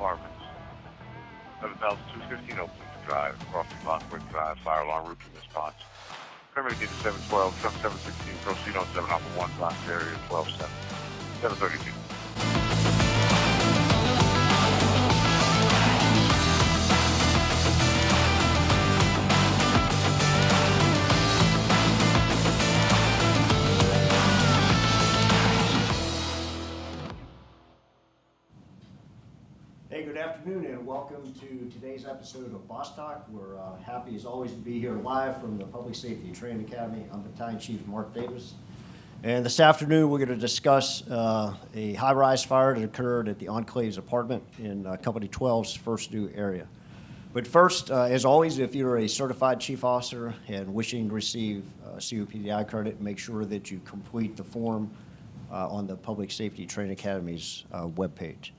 Apartments, 7,215 Oakland Drive, Crossing Lockwood Drive, fire alarm routine response. Permit to 712, truck 716, proceed on 7 Alpha 1, block area 12-7, 732. Hey, good afternoon and welcome to today's episode of Boss Talk. We're happy as always to be here live from the Public Safety Training Academy. I'm Battalion Chief Mark Davis. And this afternoon we're going to discuss a high-rise fire that occurred at the Enclave's apartment in Company 12's First New area. But first, as always, if you're a certified chief officer and wishing to receive COPDI credit, make sure that you complete the form on the Public Safety Training Academy's webpage.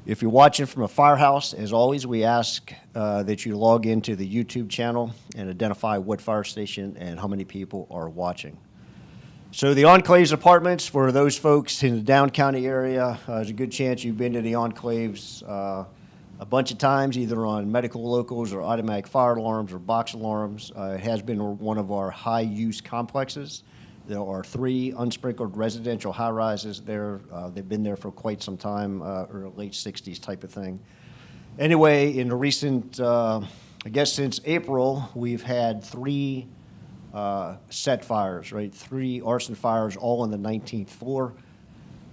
If you're watching from a firehouse, as always, we ask that you log into the YouTube channel and identify what fire station and how many people are watching. So the Enclave's apartments, for those folks in the Down County area, there's a good chance you've been to the Enclaves a bunch of times, either on medical locals or automatic fire alarms or box alarms. It has been one of our high-use complexes. There are 3 unsprinkled residential high-rises there. They've been there for quite some time, or late 60s type of thing. Anyway, in the recent, I guess since April, we've had 3 set fires, right? 3 arson fires, all on the 19th floor.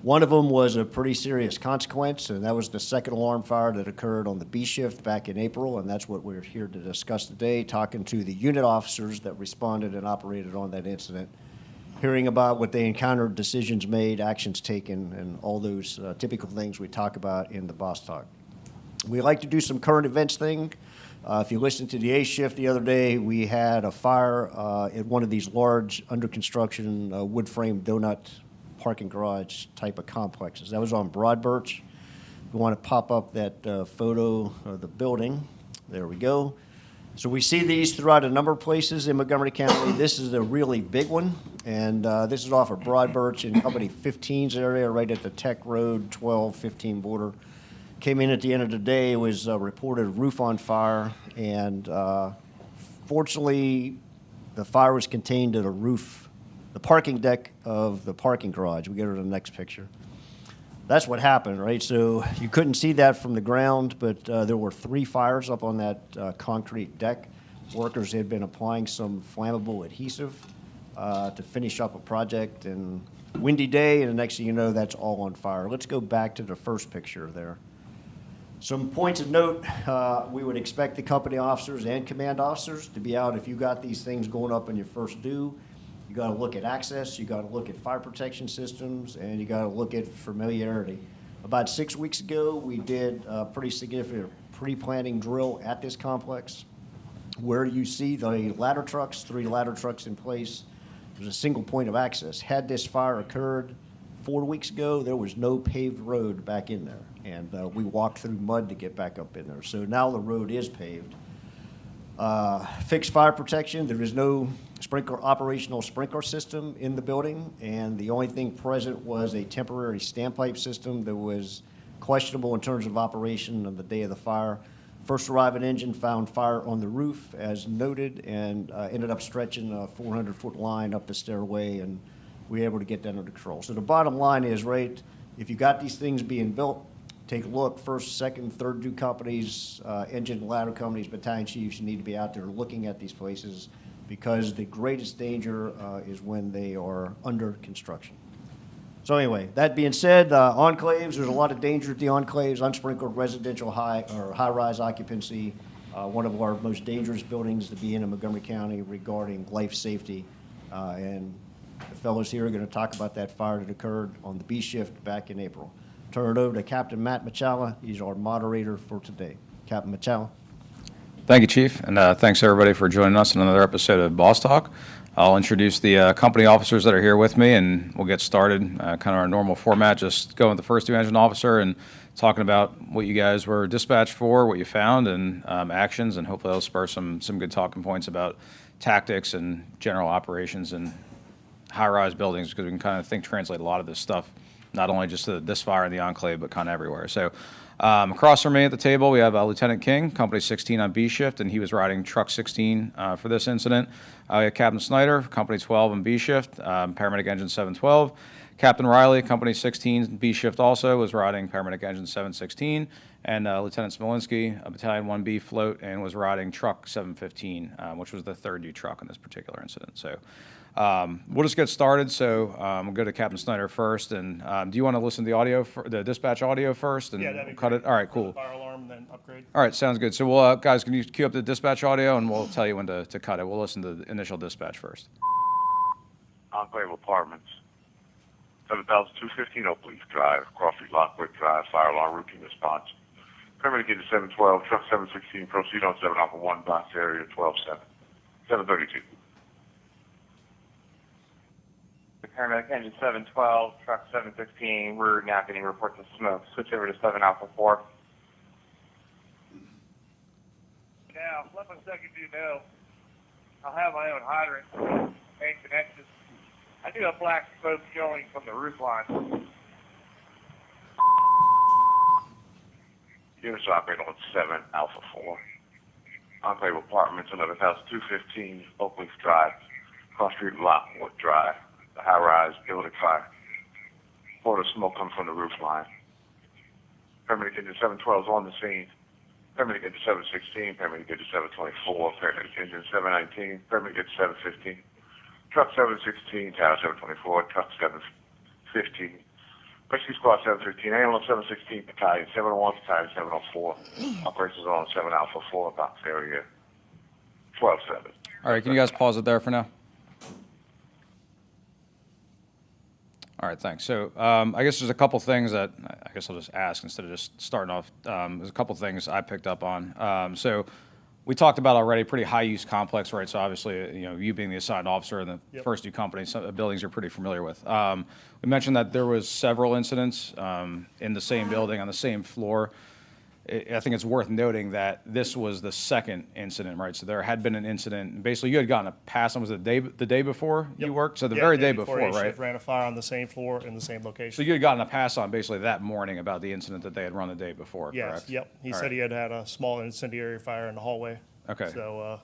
One of them was a pretty serious consequence, and that was the second alarm fire that occurred on the B shift back in April, and that's what we're here to discuss today, talking to the unit officers that responded and operated on that incident, hearing about what they encountered, decisions made, actions taken, and all those typical things we talk about in the Boss Talk. We like to do some current events thing. If you listened to the A shift the other day, we had a fire at one of these large, under construction, wood frame donut parking garage type of complexes. That was on Broad Birch. We want to pop up that photo of the building. There we go. So we see these throughout a number of places in Montgomery County. This is a really big one, and this is off of Broad Birch in Company 15's area, right at the Tech Road 12-15 border. Came in at the end of the day, was reported roof on fire, and fortunately, the fire was contained to the roof, the parking deck of the parking garage. We go to the next picture. That's what happened, right? So you couldn't see that from the ground, but there were 3 fires up on that concrete deck. Workers had been applying some flammable adhesive to finish up a project, and windy day, and the next thing you know, that's all on fire. Let's go back to the first picture there. Some points of note, we would expect the company officers and command officers to be out if you got these things going up in your first due. You got to look at access, you got to look at fire protection systems, and you got to look at familiarity. About 6 weeks ago, we did a pretty significant pre-planning drill at this complex where you see the ladder trucks, 3 ladder trucks in place. There's a single point of access. Had this fire occurred 4 weeks ago, there was no paved road back in there, and we walked through mud to get back up in there. So now the road is paved. Fixed fire protection, there is no operational sprinkler system in the building, and the only thing present was a temporary standpipe system that was questionable in terms of operation on the day of the fire. First arriving engine found fire on the roof, as noted, and ended up stretching a 400-foot line up the stairway, and we were able to get that under control. So the bottom line is, right, if you got these things being built, take a look. First, second, third due companies, engine ladder companies, battalion chiefs, you need to be out there looking at these places, because the greatest danger is when they are under construction. So anyway, that being said, enclaves, there's a lot of danger at the enclaves, unsprinkled residential high-rise occupancy, one of our most dangerous buildings to be in Montgomery County regarding life safety. And the fellows here are going to talk about that fire that occurred on the B shift back in April. Turn it over to Captain Matt Machala. He's our moderator for today. Captain Machala. Thank you, Chief, and thanks everybody for joining us in another episode of Boss Talk. I'll introduce the company officers that are here with me, and we'll get started, kind of our normal format, just going with the first 2 engine officer and talking about what you guys were dispatched for, what you found, and actions, and hopefully that'll spur some good talking points about tactics and general operations and high-rise buildings, because we can kind of translate a lot of this stuff, not only just to this fire in the Enclave, but kind of everywhere. So Across from me at the table, we have Lieutenant King, Company 16 on B shift, and he was riding Truck 16 for this incident. We have Captain Snyder, Company 12 on B shift, Paramedic Engine 712. Captain Riley, Company 16 B shift also, was riding Paramedic Engine 716. And Lieutenant Smolinski, Battalion 1B float, and was riding Truck 715, which was the third U truck in this particular incident. So we'll just get started. So we'll go to Captain Snyder first. And do you want to listen to the audio, the dispatch audio first, and that'd be cut great. it? All right, cool. Fire alarm, then upgrade. All right, sounds good. So we'll, guys, can you cue up the dispatch audio, and we'll tell you when to cut it. We'll listen to the initial dispatch first. Enclave Apartments, 7215 Oak Leaf Drive, Crawford Lockwood Drive, fire alarm routine response. Paramedic Engine 712, Truck 716, proceed on 7 Alpha 1, box area 12-7, 732. Paramedic Engine 712, Truck 716, we're now getting reports of smoke. Switch over to 7 Alpha 4. Now, let me second you know, I'll have my own hydrant and connections. I do have black smoke showing from the roof line. Units operating on 7 Alpha 4. Enclave Apartments, 11,215 Oak Leaf Drive, Cross Street Lockwood Drive, the high-rise building fire. Port of smoke comes from the roof line. Paramedic Engine 712 is on the scene. Paramedic Engine 716, Paramedic Engine 724, Paramedic Engine 719, Paramedic Engine 715, Truck 716, Tower 724, Truck 715. Rescue Squad 715, Ambulance 716, Battalion 701, Battalion 704. Operations on 7 Alpha 4, box area 12-7. All right, can you guys pause it there for now? All right, thanks. So I guess there's a couple things that I guess I'll just ask instead of just starting off. There's a couple things I picked up on. So we talked about already pretty high-use complex, right? So obviously, you know, you being the assigned officer in the first two companies, some buildings you're pretty familiar with. We mentioned that there was several incidents in the same building on the same floor. I think it's worth noting that this was the second incident, right? So there had been an incident. Basically, you had gotten a pass on, was it the day before you worked? So the very day before, right? Ran a fire on the same floor in the same location. So you had gotten a pass on basically that morning about the incident that they had run the day before, Yes, correct? yep. He All said right. he had had a small incendiary fire in the hallway. Okay. So,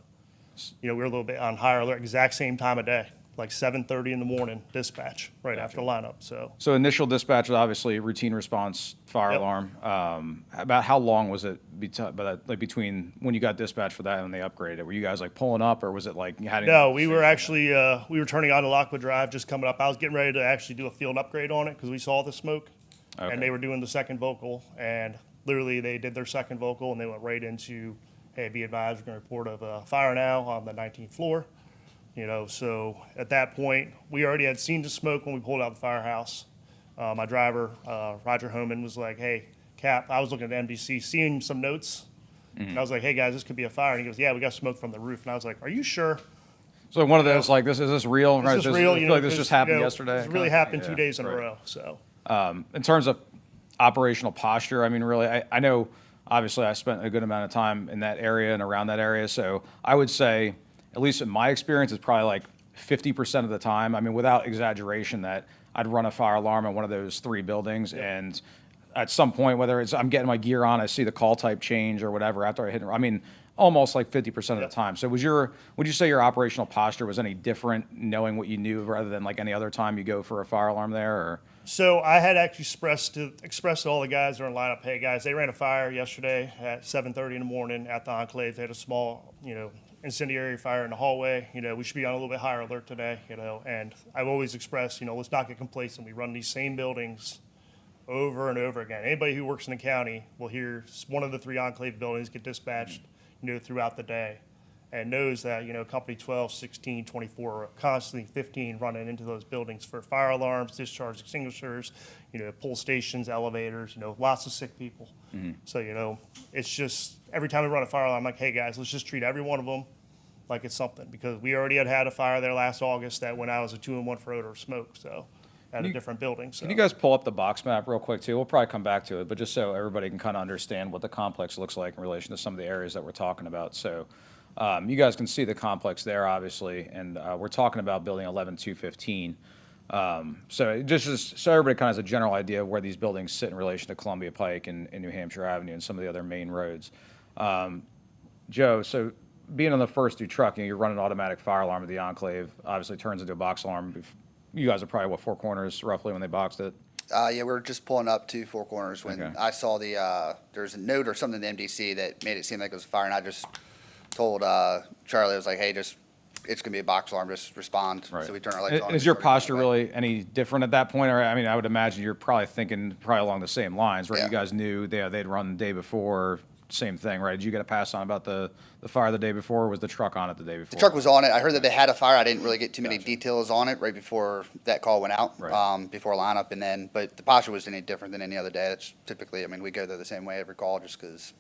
you know, we were a little bit on higher alert, exact same time of day, like 7:30 in the morning, dispatch, right after lineup, so. So initial dispatch was obviously routine response, fire Yep. alarm. About how long was it between when you got dispatched for that and when they upgraded it? Were you guys like pulling up, or was it like you had? No, we were actually, we were turning on to Lockwood Drive, just coming up. I was getting ready to actually do a field upgrade on it because we saw the smoke. Okay. And they were doing the second vocal, and literally they did their second vocal and they went right into, hey, be advised, we're gonna report of a fire now on the 19th floor. You know, so at that point, we already had seen the smoke when we pulled out the firehouse. My driver, Roger Homan, was like, hey, Cap, I was looking at NBC, seeing some notes. And I was like, hey, guys, this could be a fire. And he goes, yeah, we got smoke from the roof. And I was like, are you sure? So one of those like is this real? This is real. I You feel know, like this just happened yesterday. This really happened 2 days in a right. row, so. In terms of operational posture, I mean, really, I know obviously I spent a good amount of time in that area and around that area. So I would say, at least in my experience, it's probably like 50% of the time, I mean, without exaggeration, that I'd run a fire alarm in one of those three buildings. And at some point, whether it's I'm getting my gear on, I see the call type change or whatever after I hit, I mean, almost like 50% of the time. So would you say your operational posture was any different knowing what you knew rather than like any other time you go for a fire alarm there? Or? So I had actually expressed to all the guys that are in lineup, hey guys, they ran a fire yesterday at 7:30 in the morning at the Enclave. They had a small, you know, incendiary fire in the hallway. You know, we should be on a little bit higher alert today, you know, and I've always expressed, you know, let's not get complacent. We run these same buildings over and over again. Anybody who works in the county will hear one of the three Enclave buildings get dispatched, you know, throughout the day, and knows that, you know, company 12, 16, 24 are constantly 15 running into those buildings for fire alarms, discharge extinguishers, you know, pull stations, elevators, you know, lots of sick people. So, you know, it's just every time we run a fire alarm, I'm like, hey guys, let's just treat every one of them like it's something, because we already had a fire there last August that went out as a 2-in-1 for odor of smoke, so at a different building. So. Can you guys pull up the box map real quick too? We'll probably come back to it, but just so everybody can kind of understand what the complex looks like in relation to some of the areas that we're talking about. So you guys can see the complex there, obviously, and we're talking about building 11215. So just so everybody kind of has a general idea of where these buildings sit in relation to Columbia Pike and New Hampshire Avenue and some of the other main roads. Joe, so being on the first due truck, you're running an automatic fire alarm at the Enclave, obviously turns into a box alarm. You guys are probably, what, 4 corners roughly when they boxed it? Yeah, we were just pulling up to Four Corners when Okay. I saw there's a note or something in the MDC that made it seem like it was a fire, and I just told Charlie, I was like, hey, it's gonna be a box alarm, just respond. Right. So we turned our lights on. Is and your started going posture away. really any different at that point? Or, I mean, I would imagine you're probably thinking along the same lines, right? Yeah. You guys knew they'd run the day before, same thing, right? Did you get a pass on about the fire the day before, or was the truck on it the day before? The truck was on it. I heard that they had a fire. I didn't really get too many details on it right before that call went out, Right. before lineup, and then, but the posture was any different than any other day. It's typically, I mean, we go there the same way every call just because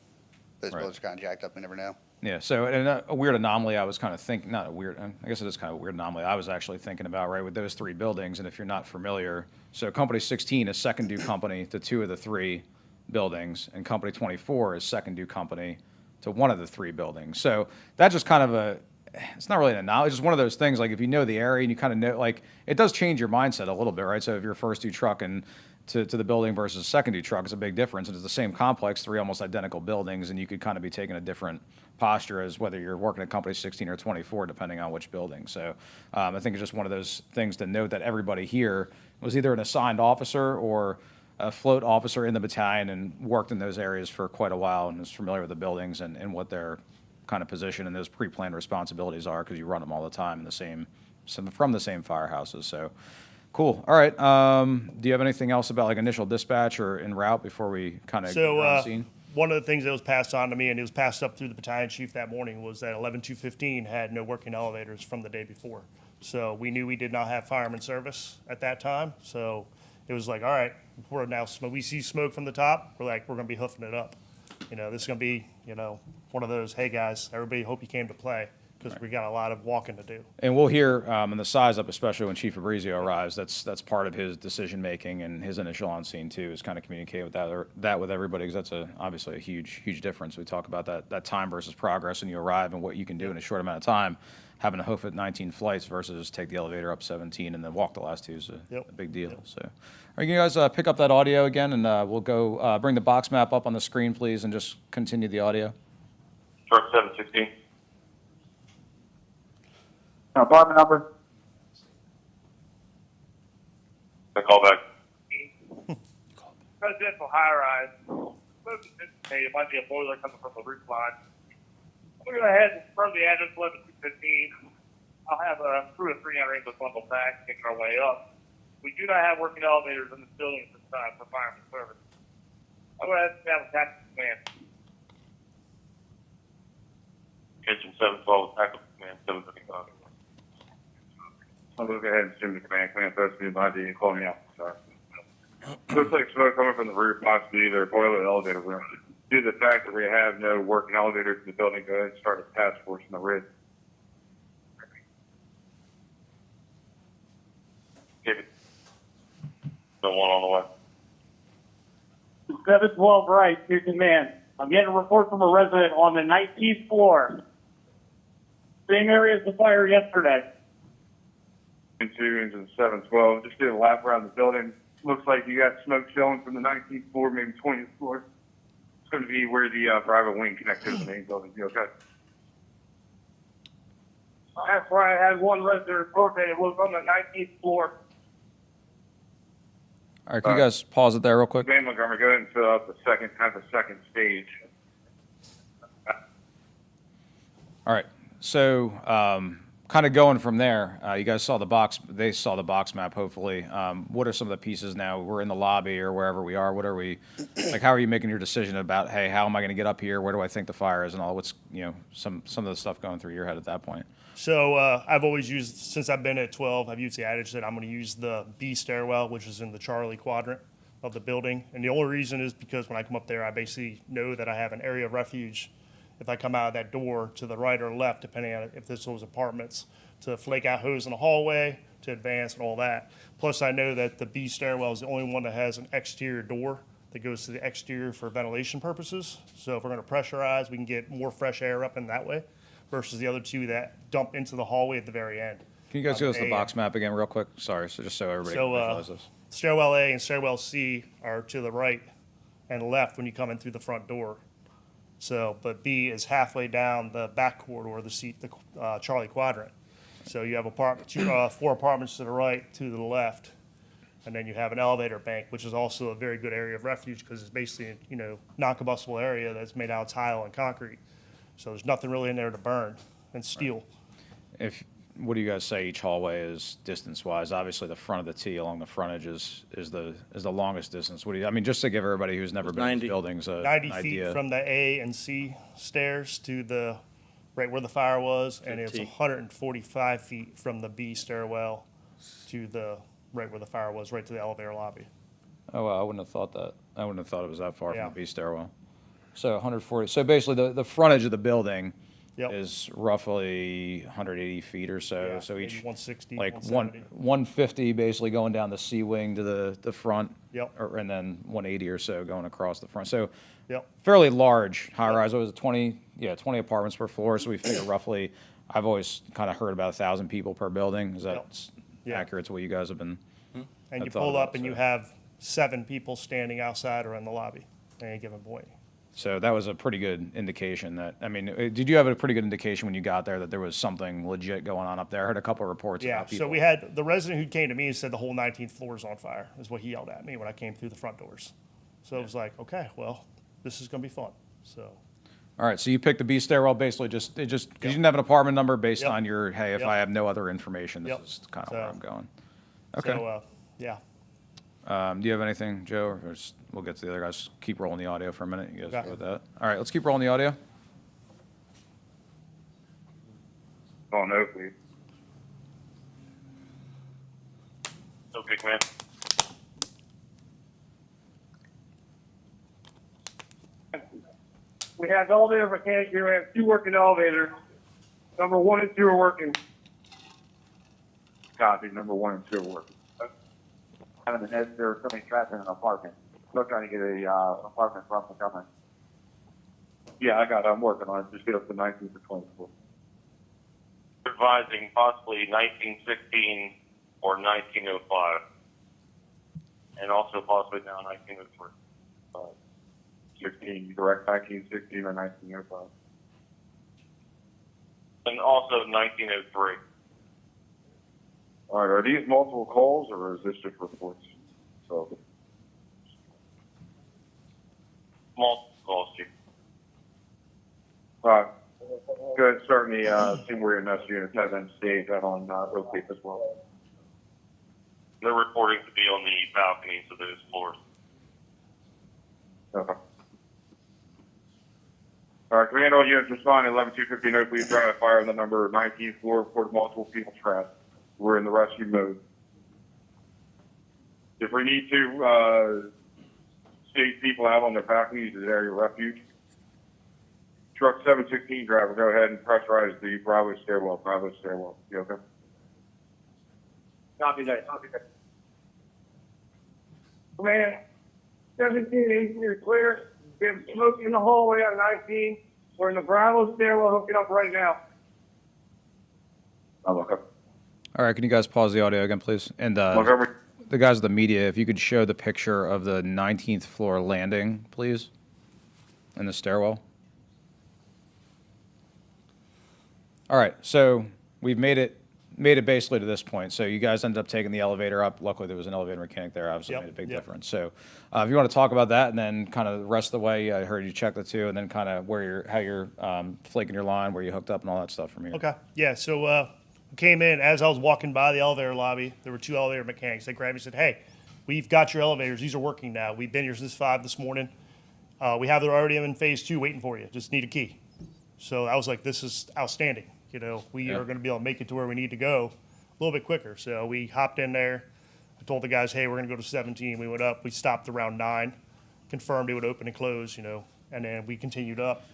those Right. buildings are kind of jacked up. We never know. Yeah, so and a weird anomaly I was kind of thinking, not a weird, I guess it is kind of a weird anomaly I was actually thinking about, right, with those 3 buildings, and if you're not familiar, so Company 16 is second due company to 2 of the 3 buildings, and Company 24 is second due company to 1 of the 3 buildings. So that's just kind of it's not really an anomaly, it's just one of those things, like if you know the area and you kind of know, like, it does change your mindset a little bit, right? So if you're first due truck and to the building versus second due truck, it's a big difference, and it's the same complex, 3 almost identical buildings, and you could kind of be taking a different posture as whether you're working at Company 16 or 24, depending on which building. So I think it's just one of those things to note that everybody here was either an assigned officer or a float officer in the battalion and worked in those areas for quite a while and is familiar with the buildings and what their kind of position and those pre-planned responsibilities are, because you run them all the time in from the same firehouses. So cool. All right. Do you have anything else about like initial dispatch or en route before we kind of go around the scene? One of the things that was passed on to me, and it was passed up through the battalion chief that morning, was that 11215 had no working elevators from the day before. So we knew we did not have fireman service at that time. So it was like, all right, we see smoke from the top. We're like, we're going to be hoofing it up. This is going to be, one of those, hey guys, everybody hope you came to play, because we got a lot of walking to do. And we'll hear in the size up, especially when Chief Fabrizio arrives, that's part of his decision making and his initial on scene too, is kind of communicate with that with everybody, because that's obviously a huge difference. We talk about that time versus progress, and you arrive and what you can do in a short amount of time. Having to hoof at 19 flights versus take the elevator up 17 and then walk the last 2 is a big deal. Yep. So, all right, you guys pick up that audio again, and we'll go bring the box map up on the screen, please, and just continue the audio. Truck 716. Apartment number? I call back. Residential high-rise. It might be a boiler coming from the roof line. We're going to head from the address 11215. I'll have a crew of 3 ambulance bundle back, taking our way up. We do not have working elevators in this building at this time for fireman service. I'm going to have to have a tactical command. Kitchen 712, tackle command 755. I'll go ahead and assume the command supposed to be behind you and call me out. Sorry. Looks like smoke coming from the roof, possibly either a boiler or elevator room. Due to the fact that we have no working elevators in the building, go ahead and start a task force in the rig. Give it. No one on the way. 712 right, to command. I'm getting a report from a resident on the 19th floor. Same area as the fire yesterday. Into 712. Just did a lap around the building. Looks like you got smoke showing from the 19th floor, maybe 20th floor. It's going to be where the private wing connects to the main building. You okay? That's where I had one resident report that it was on the 19th floor. All right, can you guys pause it there real quick? Van Montgomery, go ahead and fill out the second stage. All right, so kind of going from there, you guys saw the box, they saw the box map, hopefully. What are some of the pieces now? We're in the lobby or wherever we are. What are we, like, how are you making your decision about, hey, how am I going to get up here? Where do I think the fire is and all? What's, some of the stuff going through your head at that point? So I've always used, since I've been at 12, I've used the adage that I'm going to use the B stairwell, which is in the Charlie quadrant of the building. And the only reason is because when I come up there, I basically know that I have an area of refuge if I come out of that door to the right or left, depending on if this was apartments, to flake out hose in the hallway, to advance and all that. Plus, I know that the B stairwell is the only one that has an exterior door that goes to the exterior for ventilation purposes. So if we're going to pressurize, we can get more fresh air up in that way versus the other 2 that dump into the hallway at the very end. Can you guys give us the A. box map again real quick? Sorry, so just so everybody So, can visualize this. Stairwell A and stairwell C are to the right and left when you come in through the front door. So, but B is halfway down the back corridor, the Charlie quadrant. So you have four apartments to the right, two to the left, and then you have an elevator bank, which is also a very good area of refuge because it's basically, non-combustible area that's made out of tile and concrete. So there's nothing really in there to burn and steel. What do you guys say each hallway is distance-wise? Obviously, the front of the T along the frontage is the longest distance. Just to give everybody who's never been in 90. these buildings an 90 idea. feet from the A and C stairs to the, right where the fire was, and it's 50. 145 feet from the B stairwell to the, right where the fire was, right to the elevator lobby. Oh, wow, I wouldn't have thought that. I wouldn't have thought it was that far Yeah. from the B stairwell. So 140. So basically, the frontage of the building Yep. is roughly 180 feet or so. Yeah, So maybe each 160, like 170. 150 basically going down the C wing to the front. Yep. And then 180 or so going across the front. So Yep. fairly large high rise. What was it, 20 apartments per floor. So we figure roughly. I've always kind of heard about 1,000 people per building. Is that Yeah. accurate to what you guys have been? And I've you thought pull about up and it, you so. have 7 people standing outside or in the lobby at any given point. So that was a pretty good indication did you have a pretty good indication when you got there that there was something legit going on up there? I heard a couple of reports Yeah, about people. so we had the resident who came to me and said the whole 19th floor is on fire, is what he yelled at me when I came through the front doors. So it was like, okay, well, this is going to be fun. So, All right, so you picked the B stairwell basically just because you didn't have an apartment number based Yep. on your, hey, if Yep. I have no other information, this Yep. is kind of where So- I'm going. Okay. so yeah. Do you have anything, Joe? Or we'll get to the other guys. Keep rolling the audio for a minute. You guys Okay. go with that? All right, let's keep rolling the audio. Oh, no, please. Okay, man. We have elevator mechanics here. We have 2 working elevators. Number 1 and 2 are working. Copy, number 1 and 2 are working. Having the heads, there was somebody trapped in an apartment. Still trying to get a apartment from the government. Yeah, I'm working on it. Just get up to 19 to 24. Advising possibly 1916 or 1905. And also possibly now 1903. 16, direct 1916 or 1905. And also 1903. All right, are these multiple calls or is this just reports? So, Multiple calls, Chief. go ahead, certainly, see where your next units have been staged out on Oak as well. They're reporting to be on the balconies of those floors. Okay. All right, command all units respond 11250 no please drive fire on the number 19th floor, reported multiple people trapped. We're in the rescue mode. If we need to stage people out on their balconies as area of refuge, truck 716 driver, go ahead and pressurize the Bravo stairwell. You okay? Copy that. Command, 17, 18 are clear. We have smoke in the hallway on 19. We're in the Bravo stairwell hooking up right now. Okay. All right, can you guys pause the audio again, please? And Montgomery, the guys of the media, if you could show the picture of the 19th floor landing, please, in the stairwell. All right, so we've made it basically to this point. So you guys ended up taking the elevator up. Luckily, there was an elevator mechanic there. Obviously, Yep, made a big yep. difference. So if you want to talk about that, and then kind of the rest of the way, I heard you check the 2, and then kind of how you're flaking your line, where you hooked up, and all that stuff from here. Okay, yeah, so we came in, as I was walking by the elevator lobby, there were 2 elevator mechanics. They grabbed me and said, hey, we've got your elevators. These are working now. We've been here since 5 this morning. We have them already in phase 2 waiting for you. Just need a key. So I was like, this is outstanding. We are going to be able to make it to where we need to go a little bit quicker. So we hopped in there. I told the guys, hey, we're going to go to 17. We went up. We stopped around 9, confirmed it would open and close, and then we continued up.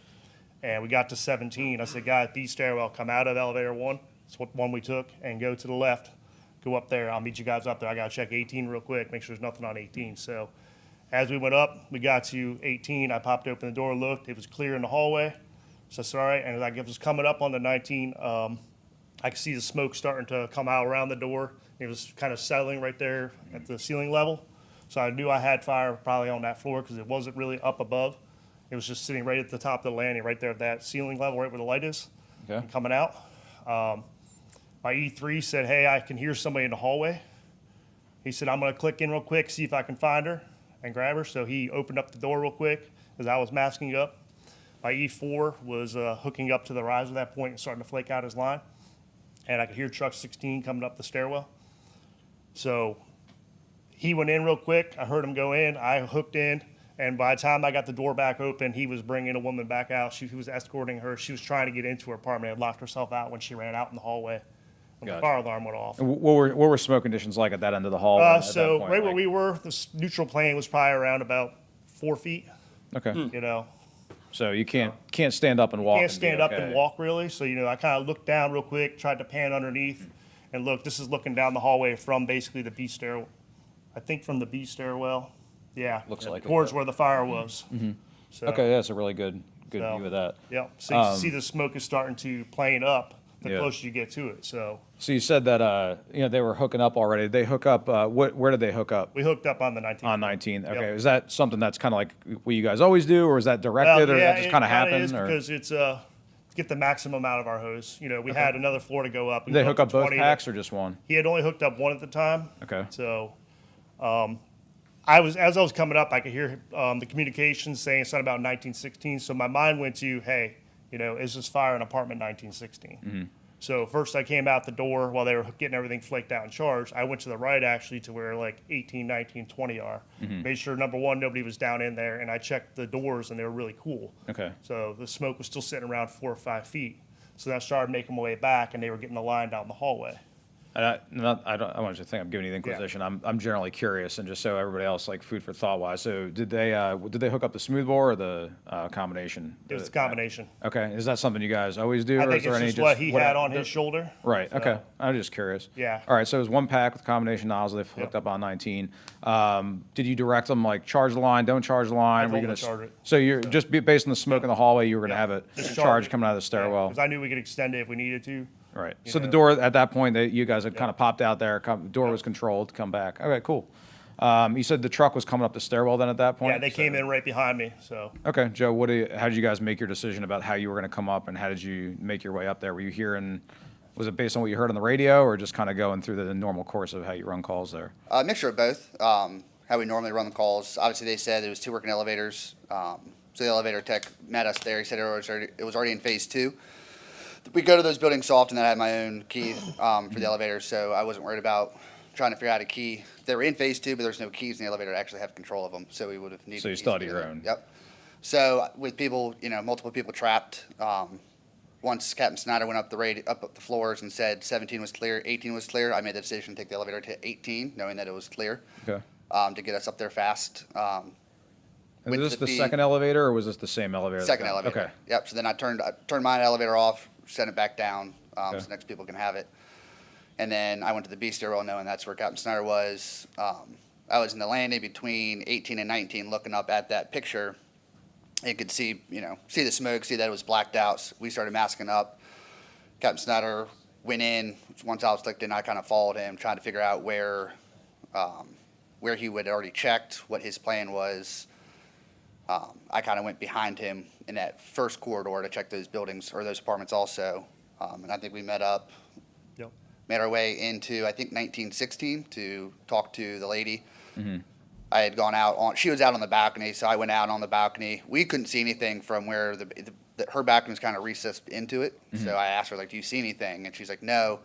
And we got to 17. I said, guys, B stairwell, come out of elevator 1. That's what one we took, and go to the left. Go up there. I'll meet you guys up there. I got to check 18 real quick, make sure there's nothing on 18. So as we went up, we got to 18. I popped open the door, looked. It was clear in the hallway. So I said, all right. And as I was coming up on the 19 I could see the smoke starting to come out around the door. It was kind of settling right there at the ceiling level. So I knew I had fire probably on that floor because it wasn't really up above. It was just sitting right at the top of the landing, right there at that ceiling level, right where the light is, Okay. and coming out. My E3 said, hey, I can hear somebody in the hallway. He said, I'm going to click in real quick, see if I can find her and grab her. So he opened up the door real quick as I was masking up. My E4 was hooking up to the rise at that point and starting to flake out his line. And I could hear truck 16 coming up the stairwell. So he went in real quick. I heard him go in. I hooked in. And by the time I got the door back open, he was bringing a woman back out. He was escorting her. She was trying to get into her apartment and locked herself out when she ran out in the hallway. When the Gotcha. fire alarm went off. And what were smoke conditions like at that end of the hall? at that So point? right where Like- we were, the neutral plane was probably around about 4 feet, Okay. you know. So you can't stand up and walk. Can't and be stand up and okay. walk really. So, you know, I kind of looked down real quick, tried to pan underneath. And look, this is looking down the hallway from basically the B stairwell. I think from the B stairwell. Yeah. Looks like it, towards yeah. where the fire was. So, Okay, that's a really good So, view of that. Yeah. So you see the smoke is starting to plane up the Yeah. closer you get to it. So So you said that they were hooking up already. They hook up. Where did they hook up? we hooked up on the 19th. On 19. Okay, Yep. is that something that's kind of like what you guys always do, or is that directed, or that just kind of it kinda happened? is Or because it's to get the maximum out of our hose. You know, we had another floor to go up. We did they go hook up to both 20. packs or just one? He had only hooked up one at the time. Okay. So, as I was coming up, I could hear the communications saying something about 1916. So my mind went to, hey, you know, is this fire in apartment 1916? Mm-hmm. So first I came out the door while they were getting everything flaked out and charged. I went to the right actually to where like 18, 19, 20 are. Mm-hmm. Made sure number one, nobody was down in there, and I checked the doors and they were really cool. Okay. So the smoke was still sitting around 4 or 5 feet. So then I started making my way back, and they were getting the line down the hallway. And I want you to think I'm giving you the Inquisition. I'm generally curious, and just so everybody else, like food for thought wise. So did they hook up the smoothbore or the combination? It was a combination. Okay, is that something you guys always do? I or think is there it's any just what he had whatever- on his shoulder. Right. So, Okay. I'm just curious. Yeah. All right. So it was one pack with combination nozzle. They hooked Yep. up on 19. Did you direct them like charge the line, don't charge the line? told you them to charge it. So you're just based on the smoke in the hallway, you were going to Yeah. have it Just charge it. coming out of the stairwell. Because I knew we could extend it if we needed to. Right. you So the know. door at that point, you guys had kind of popped out there. The door was controlled. Come back. Okay. Cool. You said the truck was coming up the stairwell then at that point. Yeah, they came in right behind me. So Okay, Joe. How did you guys make your decision about how you were going to come up, and how did you make your way up there? Were you hearing? Was it based on what you heard on the radio, or just kind of going through the normal course of how you run calls there? A mixture of both. How we normally run the calls. Obviously, they said there was 2 working elevators. So the elevator tech met us there. He said it was already in phase 2. We go to those buildings so often that I had my own key for the elevator, so I wasn't worried about trying to figure out a key. They were in phase 2, but there's no keys in the elevator to actually have control of them, so we would have needed. So you keys still to had do your that. own. Yep. So with people, multiple people trapped. Once Captain Snyder went up the floors and said 17 was clear, 18 was clear, I made the decision to take the elevator to 18, knowing that it was clear, Okay. to get us up there fast. And With was this the the second elevator, or was this the same elevator? Second that- elevator. Okay. Yep. So then I turned my elevator off, sent it back down, Okay. so next people can have it. And then I went to the B stairwell, knowing that's where Captain Snyder was. I was in the landing between 18 and 19, looking up at that picture. You could see the smoke, see that it was blacked out. So we started masking up. Captain Snyder went in. Once I was clicked in, I kind of followed him, trying to figure out where he would already checked, what his plan was. I kind of went behind him in that first corridor to check those buildings or those apartments also. And I think we met our way into, I think, 1916 to talk to the lady. Mm-hmm. I had gone out she was out on the balcony, so I went out on the balcony. We couldn't see anything from where her balcony was kind of recessed into it. Mm-hmm. So I asked her, like, do you see anything? And she's like, no.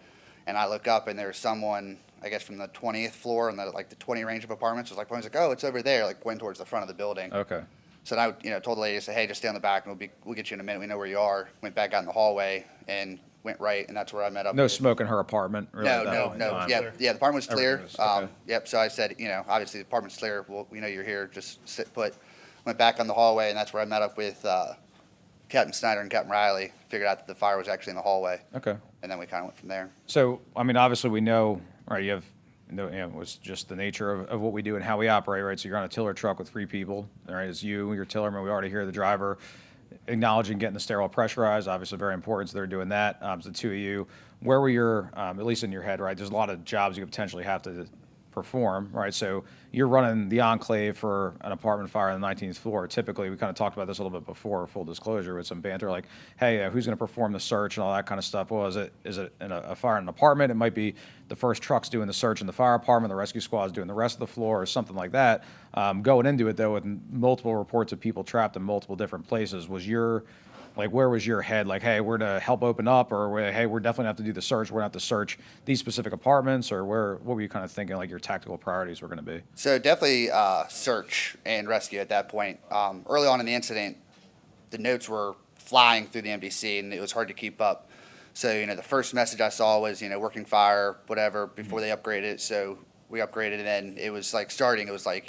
And I look up, and there's someone, I guess, from the 20th floor and the 20 range of apartments. I was like, oh, it's over there, like going towards the front of the building. Okay. So I told the lady, I said, hey, just stay on the back, and we'll get you in a minute. We know where you are. Went back out in the hallway and went right, and that's where I met up. No with- smoke in her apartment. Really, at that No. point in time? Yeah, the apartment was clear. Everything was- okay. Yep. So I said, obviously the apartment's clear. Well, we know you're here. Just sit put. Went back on the hallway, and that's where I met up with Captain Snyder and Captain Riley. Figured out that the fire was actually in the hallway, Okay. and then we kind of went from there. So, I mean, obviously we know, right, it's just the nature of what we do and how we operate, right? So you're on a tiller truck with 3 people, all right? It's you, your tillerman. We already hear the driver acknowledging getting the stairwell pressurized, obviously very important, so they're doing that. It's the 2 of you. where were your, at least in your head, right? There's a lot of jobs you could potentially have to perform, right? So you're running the Enclave for an apartment fire on the 19th floor. Typically, we kind of talked about this a little bit before, full disclosure, with some banter, like, hey, who's going to perform the search and all that kind of stuff? Well, is it in a fire in an apartment? It might be the first truck's doing the search in the fire apartment, the rescue squad's doing the rest of the floor, or something like that. Going into it, though, with multiple reports of people trapped in multiple different places, where was your head? Like, hey, we're to help open up, or hey, we're definitely gonna have to do the search. We're gonna have to search these specific apartments, or what were you kind of thinking, like your tactical priorities were gonna be? So definitely search and rescue at that point. Early on in the incident, the notes were flying through the MDC, and it was hard to keep up. So, the first message I saw was, working fire, whatever, before they upgraded it. So we upgraded, and then it was like starting. It was like,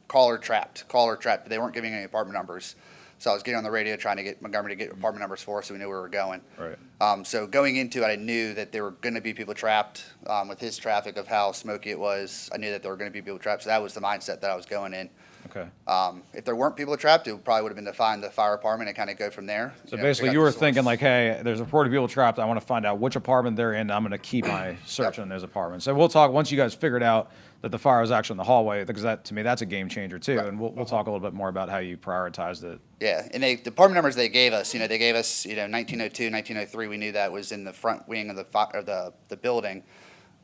caller trapped. But they weren't giving any apartment numbers. So I was getting on the radio trying to get Montgomery to get apartment numbers for us so we knew where we were going. Right. So going into it, I knew that there were going to be people trapped. With his traffic of how smoky it was, I knew that there were going to be people trapped. So that was the mindset that I was going in. Okay. If there weren't people trapped, it probably would have been to find the fire apartment and kind of go from there. So figure basically, out you the were source. thinking like, hey, there's reported people trapped. I want to find out which apartment they're in. I'm going to keep my search on those apartments. So we'll talk once you guys figured out that the fire was actually in the hallway, because that, to me, that's a game changer too. Right. And we'll talk a little bit more about how you prioritized it. Yeah, and the apartment numbers they gave us, they gave us, 1902, 1903. We knew that was in the front wing of the building.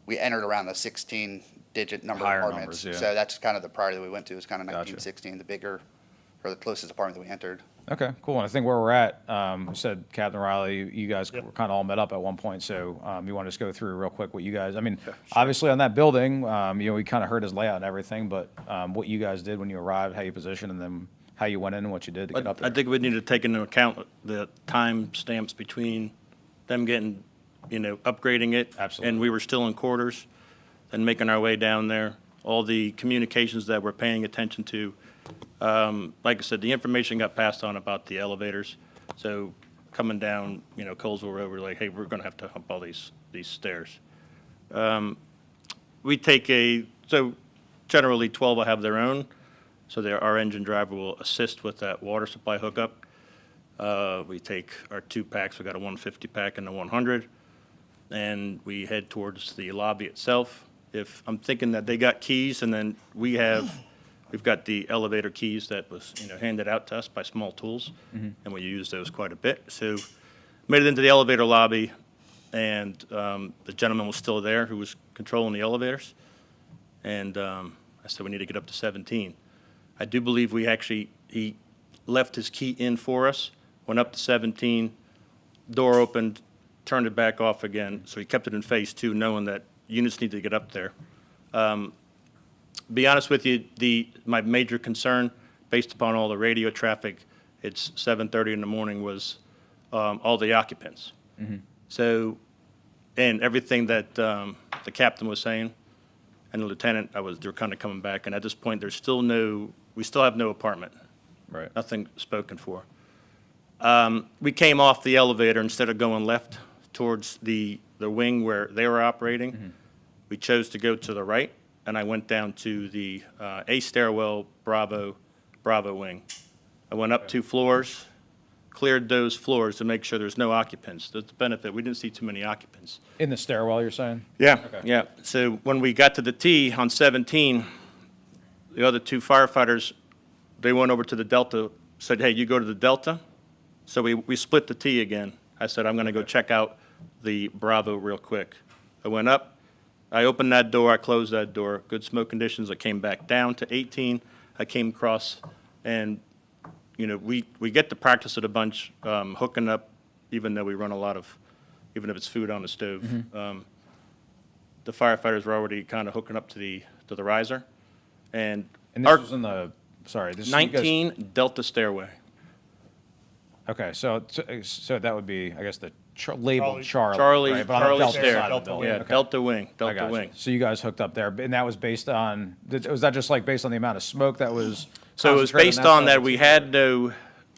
We entered around the 16-digit number Higher of apartments. numbers, yeah. So that's kind of the priority that we went to, was kind of Gotcha. 1916, the bigger, or the closest apartment that we entered. Okay, cool. And I think where we're at, we said, Captain Riley, you guys Yep. were kind of all met up at one point. So you want to just go through real quick what you guys, obviously on that building, we kind of heard his layout and everything, but what you guys did when you arrived, how you positioned, and then how you went in and what you did to get up there. I think we need to take into account the time stamps between them getting, upgrading it. Absolutely. And we were still in quarters and making our way down there. All the communications that we're paying attention to. Like I said, the information got passed on about the elevators. So coming down, Colesville Road, we're like, hey, we're going to have to hump all these stairs. We take so generally 12 will have their own. So our engine driver will assist with that water supply hookup. We take our 2 packs. We got a 150 pack and a 100. And we head towards the lobby itself. If I'm thinking that they got keys, and then we've got the elevator keys that was, handed out to us by Small Tools, and we use those quite a bit. So made it into the elevator lobby, and the gentleman was still there who was controlling the elevators. And I said, we need to get up to 17. I do believe he left his key in for us, went up to 17, door opened, turned it back off again. So he kept it in phase 2, knowing that units need to get up there. Be honest with you, my major concern, based upon all the radio traffic, it's 7:30 in the morning, was all the occupants. So, and everything that the captain was saying, and the lieutenant, they're kind of coming back, and at this point, we still have no apartment. Right. Nothing spoken for. We came off the elevator, instead of going left towards the wing where they were operating. We chose to go to the right, and I went down to the A stairwell Bravo wing. I went up 2 floors, cleared those floors to make sure there's no occupants. That's the benefit. We didn't see too many occupants. In the stairwell, you're saying? Yeah, Okay. yeah. So when we got to the T on 17, the other 2 firefighters, they went over to the Delta, said, hey, you go to the Delta. So we split the T again. I said, I'm going to go check out the Bravo real quick. I went up. I opened that door. I closed that door. Good smoke conditions. I came back down to 18. I came across, and, we get to practice it a bunch, hooking up, even though we run a lot of, even if it's food on the stove. The firefighters were already kind of hooking up to the riser. And And this was in the, sorry, this is you guys- 19 Delta stairway. Okay, so that would be, I guess, the labeled Charlie. Charlie, right? But on the Charlie Delta stair. side of the Delta building. Yeah, Okay. Delta wing, I Delta got you. wing. So you guys hooked up there, and that was based on, was that just like based on the amount of smoke that was? So it was concentrated based in on side? that we had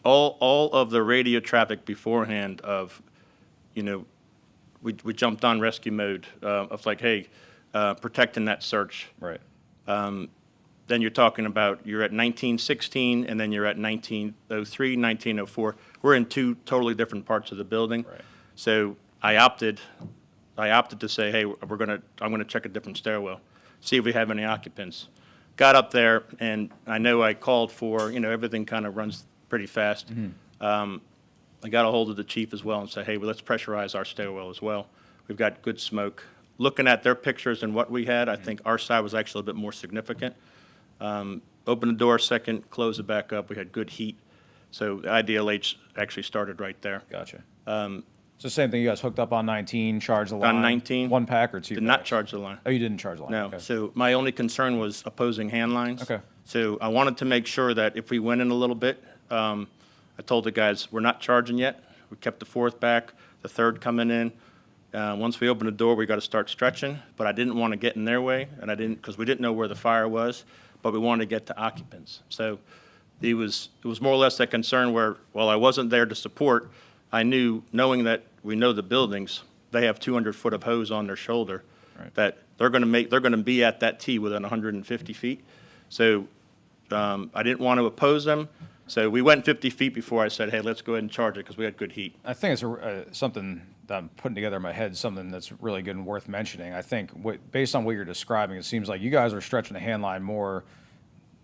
all of the radio traffic beforehand of, we jumped on rescue mode of like, hey, protecting that search. Right. Then you're talking about, you're at 1916, and then you're at 1903, 1904. We're in 2 totally different parts of the building. Right. So I opted, I opted to say, hey, I'm gonna check a different stairwell, see if we have any occupants. Got up there, and I know I called for, everything kind of runs pretty fast. I got a hold of the chief as well and said, hey, well, let's pressurize our stairwell as well. We've got good smoke. Looking at their pictures and what we had, I think our side was actually a bit more significant. Open the door second, close it back up. We had good heat. So the IDLH actually started right there. Gotcha. So same thing, you guys hooked up on 19, charged the line? On 19. One pack or two Did not packs? charge the line. Oh, you didn't charge the line? No. Okay. So my only concern was opposing hand lines. Okay. So I wanted to make sure that if we went in a little bit, I told the guys, we're not charging yet. We kept the fourth back, the third coming in. Once we open the door, we got to start stretching, but I didn't want to get in their way, and because we didn't know where the fire was, but we wanted to get to occupants. So it was more or less that concern where, while I wasn't there to support, I knew, knowing that we know the buildings, they have 200 foot of hose on their shoulder, Right. that they're going to be at that T within 150 feet. So I didn't want to oppose them. So we went 50 feet before I said, hey, let's go ahead and charge it because we had good heat. I think it's something that I'm putting together in my head, something that's really good and worth mentioning. I think based on what you're describing, it seems like you guys are stretching the hand line more.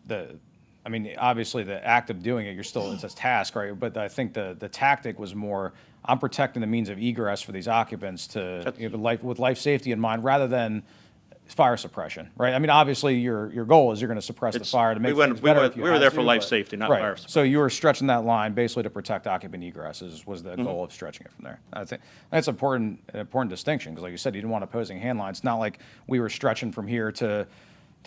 Obviously the act of doing it, it's a task, right? But I think the tactic was more, I'm protecting the means of egress for these occupants with life safety in mind, rather than fire suppression, right? I mean, obviously your goal is you're going to suppress the fire to make things better if you we were had there to, for life but- safety, not right. fire suppression. So you were stretching that line basically to protect occupant egress was the goal of stretching it from there. I think that's an important distinction, because like you said, you didn't want opposing hand lines. It's not like we were stretching from here to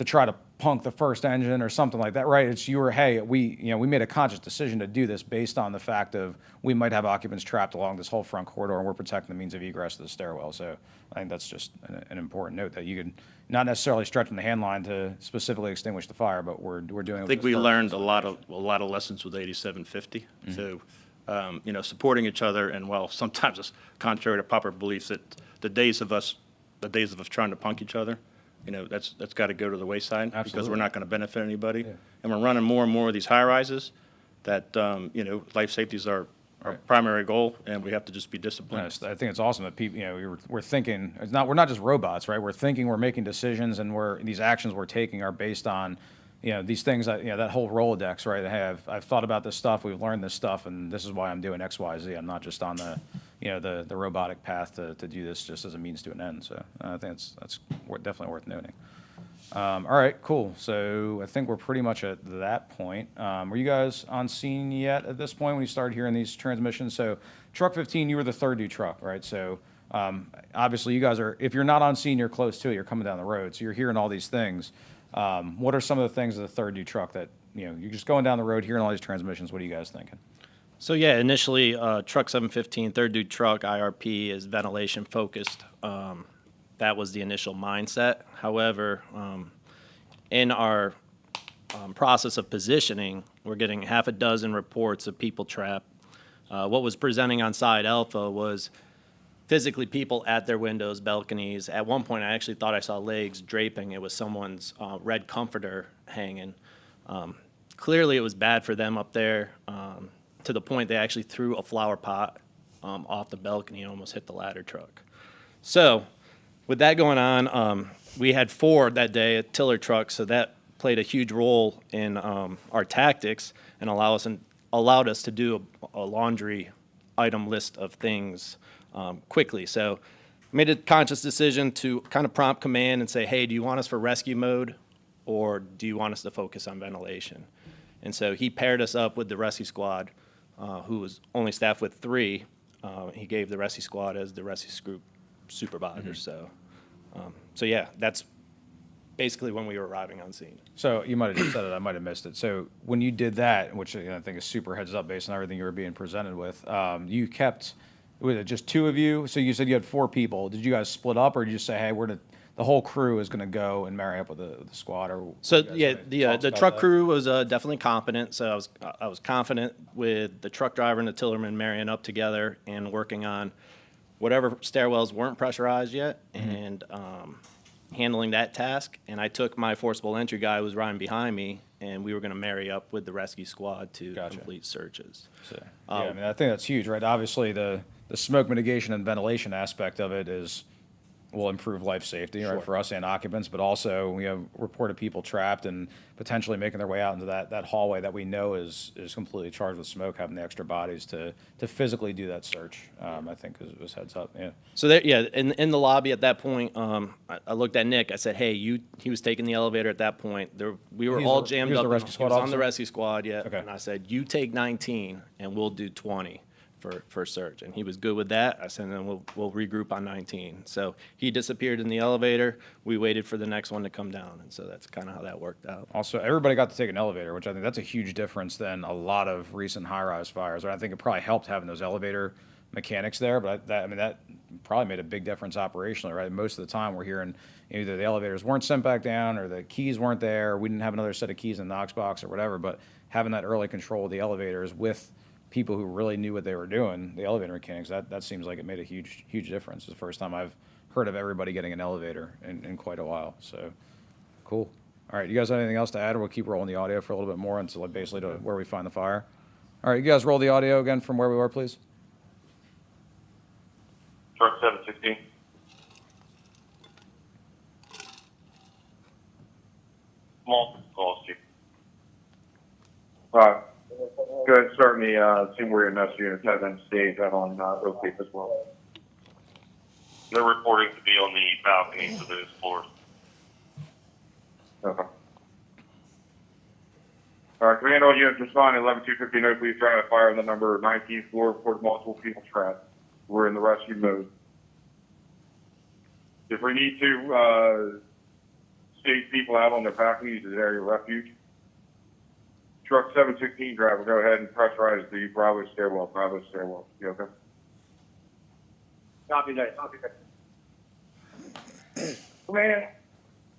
try to punk the first engine or something like that, right? It's we made a conscious decision to do this based on the fact of we might have occupants trapped along this whole front corridor, and we're protecting the means of egress to the stairwell. So I think that's just an important note, that you could not necessarily stretching the hand line to specifically extinguish the fire, but we're doing it. I think we learned a lot of lessons with 8750. So, supporting each other, and while sometimes it's contrary to popular beliefs, that the days of us trying to punk each other, that's got to go to the wayside. Because Absolutely. we're not going to benefit anybody. Yeah. And we're running more and more of these high rises that, life safety is our primary goal, and we have to just be disciplined. I think it's awesome that people, we're thinking, we're not just robots, right? We're thinking, we're making decisions, and these actions we're taking are based on, these things that, that whole Rolodex, right? I've thought about this stuff, we've learned this stuff, and this is why I'm doing X, Y, Z. I'm not just on the robotic path to do this just as a means to an end. So I think that's definitely worth noting. All right, cool. So I think we're pretty much at that point. Were you guys on scene yet at this point when you started hearing these transmissions? So truck 15, you were the third due truck, right? So obviously you guys if you're not on scene, you're close to it, you're coming down the road. So you're hearing all these things. What are some of the things of the third due truck that, you're just going down the road, hearing all these transmissions? What are you guys thinking? So yeah, initially, truck 715, third due truck, IRP is ventilation focused. That was the initial mindset. However, in our process of positioning, we're getting half a dozen reports of people trapped. What was presenting on side Alpha was physically people at their windows, balconies. At one point, I actually thought I saw legs draping. It was someone's red comforter hanging. Clearly, it was bad for them up there, to the point they actually threw a flower pot off the balcony and almost hit the ladder truck. So with that going on, we had 4 that day at tiller trucks, so that played a huge role in our tactics and allowed us to do a laundry item list of things quickly. So I made a conscious decision to kind of prompt command and say, hey, do you want us for rescue mode, or do you want us to focus on ventilation? And so he paired us up with the rescue squad, who was only staffed with 3. He gave the rescue squad as the rescue group supervisor. So yeah, that's basically when we were arriving on scene. So you might have just said it, I might have missed it. So when you did that, which I think is super heads up based on everything you were being presented with, you kept, was it just 2 of you? So you said you had 4 people. Did you guys split up, or did you just say, hey, the whole crew is going to go and marry up with the squad? Or So yeah, the truck crew was definitely competent. So I was confident with the truck driver and the tillerman marrying up together and working on whatever stairwells weren't pressurized yet, and handling that task. And I took my forcible entry guy who was riding behind me, and we were going to marry up with the rescue squad to complete searches. So, yeah, I think that's huge, right? Obviously, the smoke mitigation and ventilation aspect of it is will improve life safety, right, Sure. for us and occupants, but also we have reported people trapped and potentially making their way out into that hallway that we know is completely charged with smoke, having the extra bodies to physically do that search, I think was heads up, yeah. So there, yeah, in the lobby at that point, I looked at Nick. I said, "Hey, he was taking the elevator at that point. We were He's all the- jammed he was up. the rescue squad He was on officer? the rescue squad, yeah." Okay. And I said, "You take 19, and we'll do 20 for search." And he was good with that. I said, "Then we'll regroup on 19." So he disappeared in the elevator. We waited for the next one to come down, and so that's kind of how that worked out. Also, everybody got to take an elevator, which I think that's a huge difference than a lot of recent high-rise fires. I think it probably helped having those elevator mechanics there, but that probably made a big difference operationally, right? Most of the time, we're hearing either the elevators weren't sent back down, or the keys weren't there, or we didn't have another set of keys in the Knox box, or whatever. But having that early control of the elevators with people who really knew what they were doing, the elevator mechanics, that seems like it made a huge difference. It's the first time I've heard of everybody getting an elevator in quite a while. So, cool. All right, you guys have anything else to add, or we'll keep rolling the audio for a little bit more until basically to where we find the fire? All right, you guys roll the audio again from where we were, please. Truck 716. Small calls, Chief. All right. Go ahead and start me, seeing where your next units have been staged out on Oak as well. They're reporting to be on the balconies of those floors. Okay. All right, command all units respond 11250 no police trying to fire on the number 19th floor, report multiple people trapped. We're in the rescue mode. If we need to stage people out on their balconies as area of refuge, truck 716 driver, go ahead and pressurize the Bravo stairwell. You okay? Copy that. Command,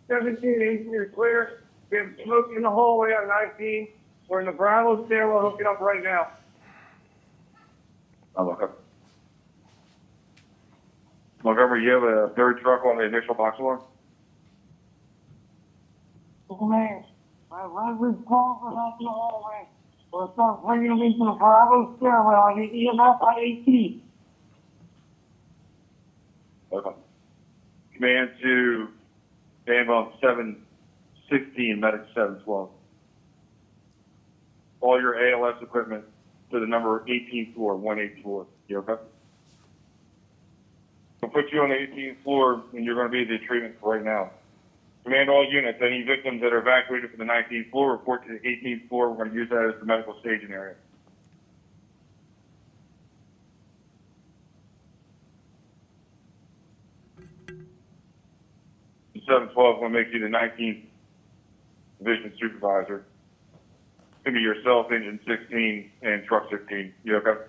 1718 is clear. We have smoke in the hallway on 19. We're in the Bravo stairwell hooking up right now. I'm okay. Montgomery, you have a third truck on the initial box alarm? Command, I was called for that in the hallway. We'll start bringing them into the Bravo stairwell on the EMF on 18. Okay. Command to ambulance 716, medic 712. All your ALS equipment to the number 18th floor, 184. You okay? We'll put you on the 18th floor, and you're going to be the treatment for right now. Command all units, any victims that are evacuated from the 19th floor, report to the 18th floor. We're going to use that as the medical staging area. The 712 is going to make you the 19th division supervisor. It's going to be yourself, engine 16, and truck 16. You okay?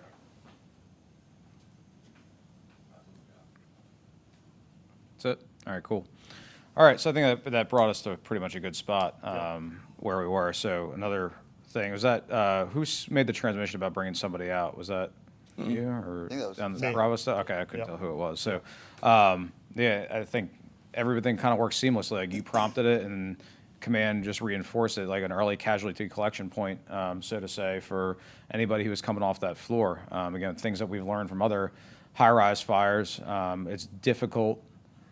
That's it? All right, cool. All right, so I think that brought us to pretty much a good spot where we were. So another thing, was that, who made the transmission about bringing somebody out? Was that you or I think that was on the me. Bravo stuff? Okay, I couldn't Yep. tell who it was. So, yeah, I think everything kind of worked seamlessly. Like you prompted it and command just reinforced it, like an early casualty collection point, so to say, for anybody who was coming off that floor. Again, things that we've learned from other high-rise fires. It's difficult,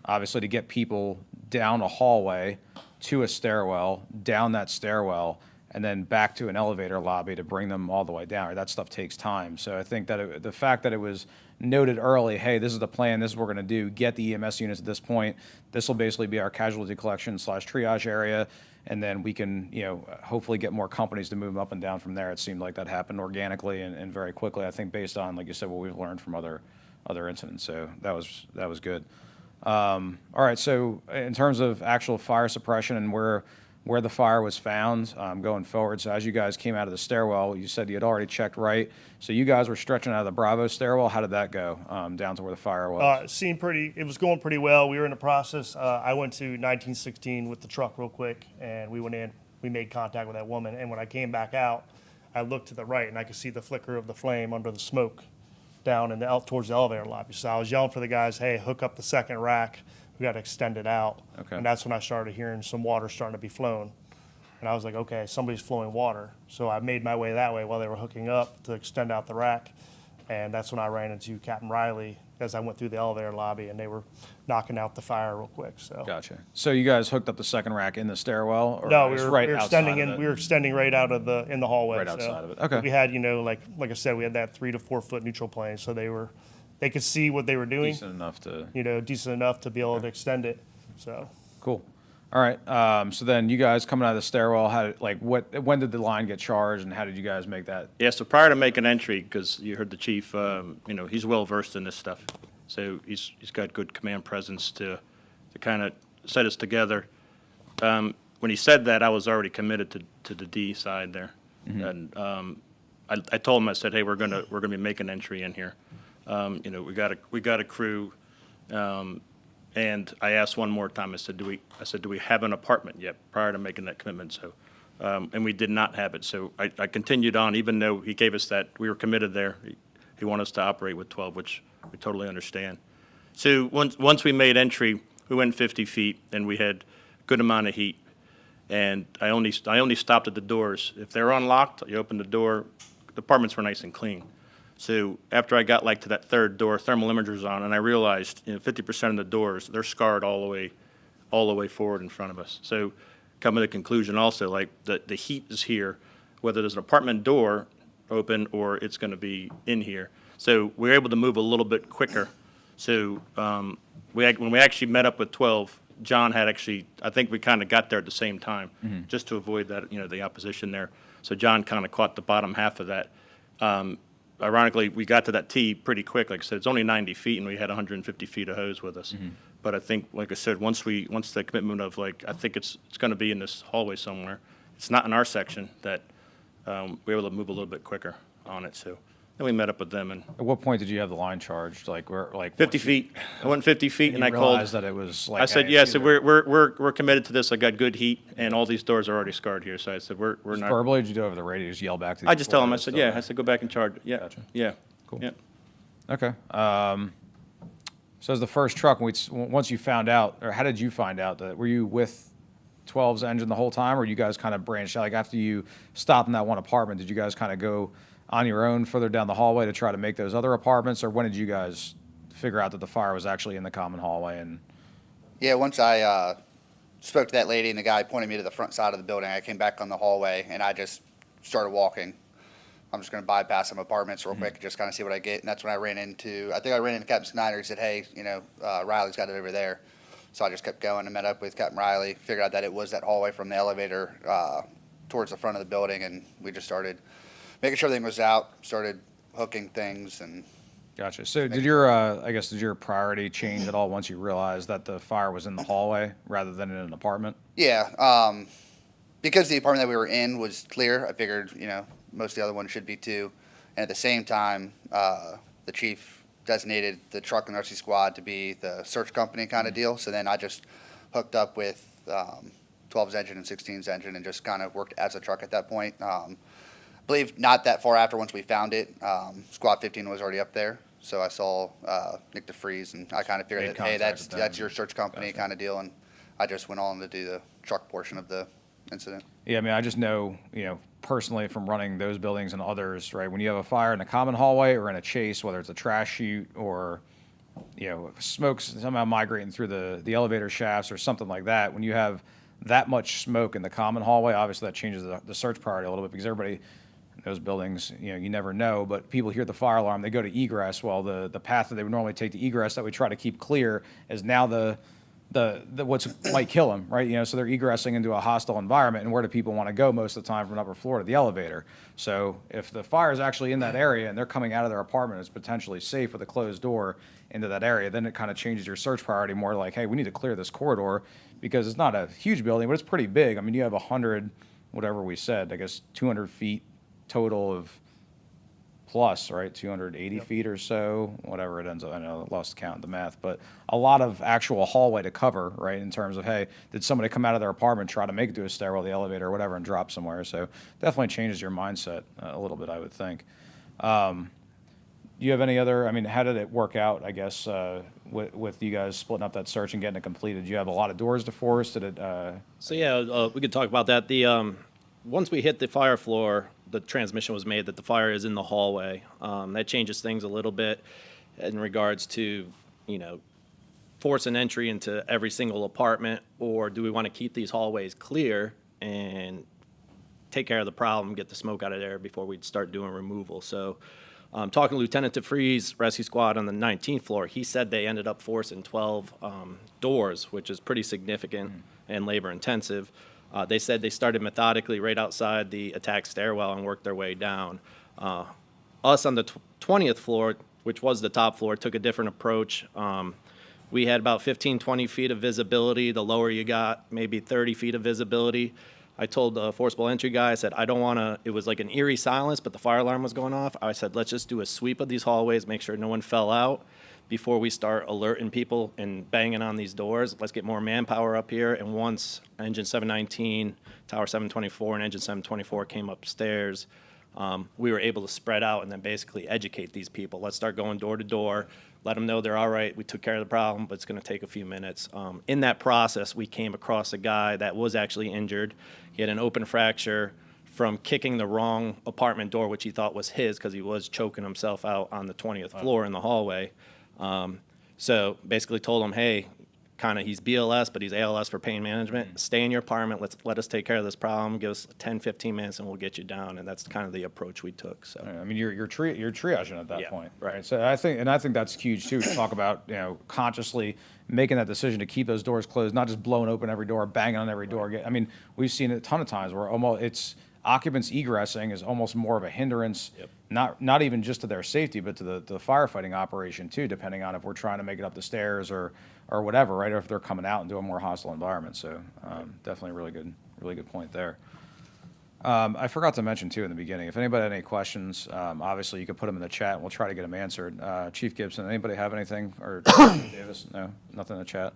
obviously, to get people down a hallway to a stairwell, down that stairwell, and then back to an elevator lobby to bring them all the way down. That stuff takes time. So I think that the fact that it was noted early, hey, this is the plan, this is what we're going to do, get the EMS units at this point. This will basically be our casualty collection / triage area, and then we can, hopefully get more companies to move up and down from there. It seemed like that happened organically and very quickly, I think, based on, like you said, what we've learned from other incidents. So that was good. All right, so in terms of actual fire suppression and where the fire was found going forward, so as you guys came out of the stairwell, you said you had already checked right. So you guys were stretching out of the Bravo stairwell. How did that go down to where the fire was? It was going pretty well. We were in the process. I went to 1916 with the truck real quick, and we went in. We made contact with that woman, and when I came back out, I looked to the right, and I could see the flicker of the flame under the smoke down in towards the elevator lobby. So I was yelling for the guys, hey, hook up the second rack. We got to extend it out. Okay. And that's when I started hearing some water starting to be flown. And I was like, okay, somebody's flowing water. So I made my way that way while they were hooking up to extend out the rack. And that's when I ran into Captain Riley as I went through the elevator lobby, and they were knocking out the fire real quick. So Gotcha. So you guys hooked up the second rack in the stairwell? Or no, we just were, right we were outside extending of in. it? We were extending right out of in the hallway. Right so outside of it. Okay. We had, like I said, we had that 3 to 4 foot neutral plane, so they could see what they were doing. Decent enough to. Decent enough to be able to extend it. So Cool. All right. So then you guys coming out of the stairwell, when did the line get charged, and how did you guys make that? Yeah, so prior to making entry, because you heard the chief, he's well versed in this stuff. So he's got good command presence to kind of set us together. When he said that, I was already committed to the D side there. And I told him, I said, hey, we're gonna be making entry in here. We got a crew. And I asked one more time, I said, do we have an apartment yet, prior to making that commitment? So, and we did not have it. So I continued on, even though he gave us that, we were committed there. He wanted us to operate with 12, which we totally understand. So once we made entry, we went 50 feet, and we had good amount of heat. And I only stopped at the doors. If they're unlocked, you open the door, the apartments were nice and clean. So after I got to that third door, thermal imagers on, and I realized 50% of the doors, they're scarred all the way forward in front of us. So coming to the conclusion also, the heat is here, whether there's an apartment door open or it's going to be in here. So we're able to move a little bit quicker. So when we actually met up with 12, John had I think we kind of got there at the same time, just to avoid that, the opposition there. So John kind of caught the bottom half of that. Ironically, we got to that T pretty quick. Like I said, it's only 90 feet, and we had 150 feet of hose with us. But I think, like I said, once the commitment of I think it's going to be in this hallway somewhere. It's not in our section that we were able to move a little bit quicker on it. So then we met up with them, and At what point did you have the line charged? 50 feet. I went 50 feet, and I called. Realized that it was I said, hey, yeah. it's So either we're committed to this. I got good heat, and all these doors are already scarred here. So I said, we're just not. verbally, or did you do it over the radio? Just yell back to the I just tell them. I employees said, still yeah. there? I said, go back and charge it. Yeah. Gotcha. Yeah. Cool. Yeah. Okay. So as the first truck, once you found out, or how did you find out that, were you with 12's engine the whole time, or you guys kind of branched out? After you stopped in that one apartment, did you guys kind of go on your own further down the hallway to try to make those other apartments, or when did you guys figure out that the fire was actually in the common hallway? And Yeah, once I spoke to that lady and the guy pointed me to the front side of the building, I came back on the hallway and I just started walking. I'm just going to bypass some apartments real quick and just kind of see what I get. And that's when I ran into Captain Snyder. He said, hey, Riley's got it over there. So I just kept going and met up with Captain Riley, figured out that it was that hallway from the elevator towards the front of the building, and we just started making sure everything was out, started hooking things. And Gotcha. So did your priority change at all once you realized that the fire was in the hallway rather than in an apartment? Yeah, because the apartment that we were in was clear, I figured, most of the other ones should be too. And at the same time, the chief designated the truck and rescue squad to be the search company kind of deal. So then I just hooked up with 12's engine and 16's engine and just kind of worked as a truck at that point. I believe not that far after, once we found it, Squad 15 was already up there. So I saw Nick DeFreeze, and I kind of figured that, hey, that's your search company kind of deal. And I just went on to do the truck portion of the incident. Yeah, I mean, I just know, personally from running those buildings and others, right? When you have a fire in a common hallway or in a chase, whether it's a trash chute or, smoke's somehow migrating through the elevator shafts or something like that, when you have that much smoke in the common hallway, obviously that changes the search priority a little bit, because everybody in those buildings, you never know, but people hear the fire alarm, they go to egress. Well, the path that they would normally take to egress that we try to keep clear is now the what's might kill them, right? So they're egressing into a hostile environment, and where do people want to go most of the time from an upper floor? To the elevator. So if the fire is actually in that area and they're coming out of their apartment, it's potentially safe with a closed door into that area, then it kind of changes your search priority more like, hey, we need to clear this corridor, because it's not a huge building, but it's pretty big. I mean, you have 100, whatever we said, I guess 200 feet total of plus, right? 280 feet or so, whatever it ends up. I know I lost count of the math, but a lot of actual hallway to cover, right? In terms of, hey, did somebody come out of their apartment, try to make it to a stairwell, the elevator, or whatever, and drop somewhere? So definitely changes your mindset a little bit, I would think. Do you have any other, how did it work out, I guess, with you guys splitting up that search and getting it completed? Did you have a lot of doors to force? Did it? So yeah, we could talk about that. Once we hit the fire floor, the transmission was made that the fire is in the hallway. That changes things a little bit. in regards to, force an entry into every single apartment, or do we want to keep these hallways clear and take care of the problem, get the smoke out of there before we start doing removal? So talking to Lieutenant DeFreeze, rescue squad on the 19th floor, he said they ended up forcing 12 doors, which is pretty significant and labor intensive. They said they started methodically right outside the attack stairwell and worked their way down. Us on the 20th floor, which was the top floor, took a different approach. We had about 15, 20 feet of visibility. The lower you got, maybe 30 feet of visibility. I told the forcible entry guy, I said, I don't want to, it was like an eerie silence, but the fire alarm was going off. I said, let's just do a sweep of these hallways, make sure no one fell out before we start alerting people and banging on these doors. Let's get more manpower up here. And once engine 719, tower 724, and engine 724 came upstairs, we were able to spread out and then basically educate these people. Let's start going door to door, let them know they're all right. We took care of the problem, but it's going to take a few minutes. In that process, we came across a guy that was actually injured. He had an open fracture from kicking the wrong apartment door, which he thought was his because he was choking himself out on the 20th floor in the hallway. So basically told him, hey, he's BLS, but he's ALS for pain management. Stay in your apartment. Let us take care of this problem. Give us 10, 15 minutes, and we'll get you down. And that's kind of the approach we took. So I mean, you're triaging at that Yeah, point, right. So I think that's huge too. To talk about consciously making that decision to keep those doors closed, not just blowing open every door, banging on every door. I mean, we've seen it a ton of times where almost occupants egressing is almost more of a hindrance. Yep. Not even just to their safety, but to the firefighting operation too, depending on if we're trying to make it up the stairs or whatever, right? Or if they're coming out into a more hostile environment. So definitely really good point there. I forgot to mention too in the beginning, if anybody had any questions, obviously you could put them in the chat and we'll try to get them answered. Chief Gibson, anybody have anything? Or Davis? No, nothing in the chat?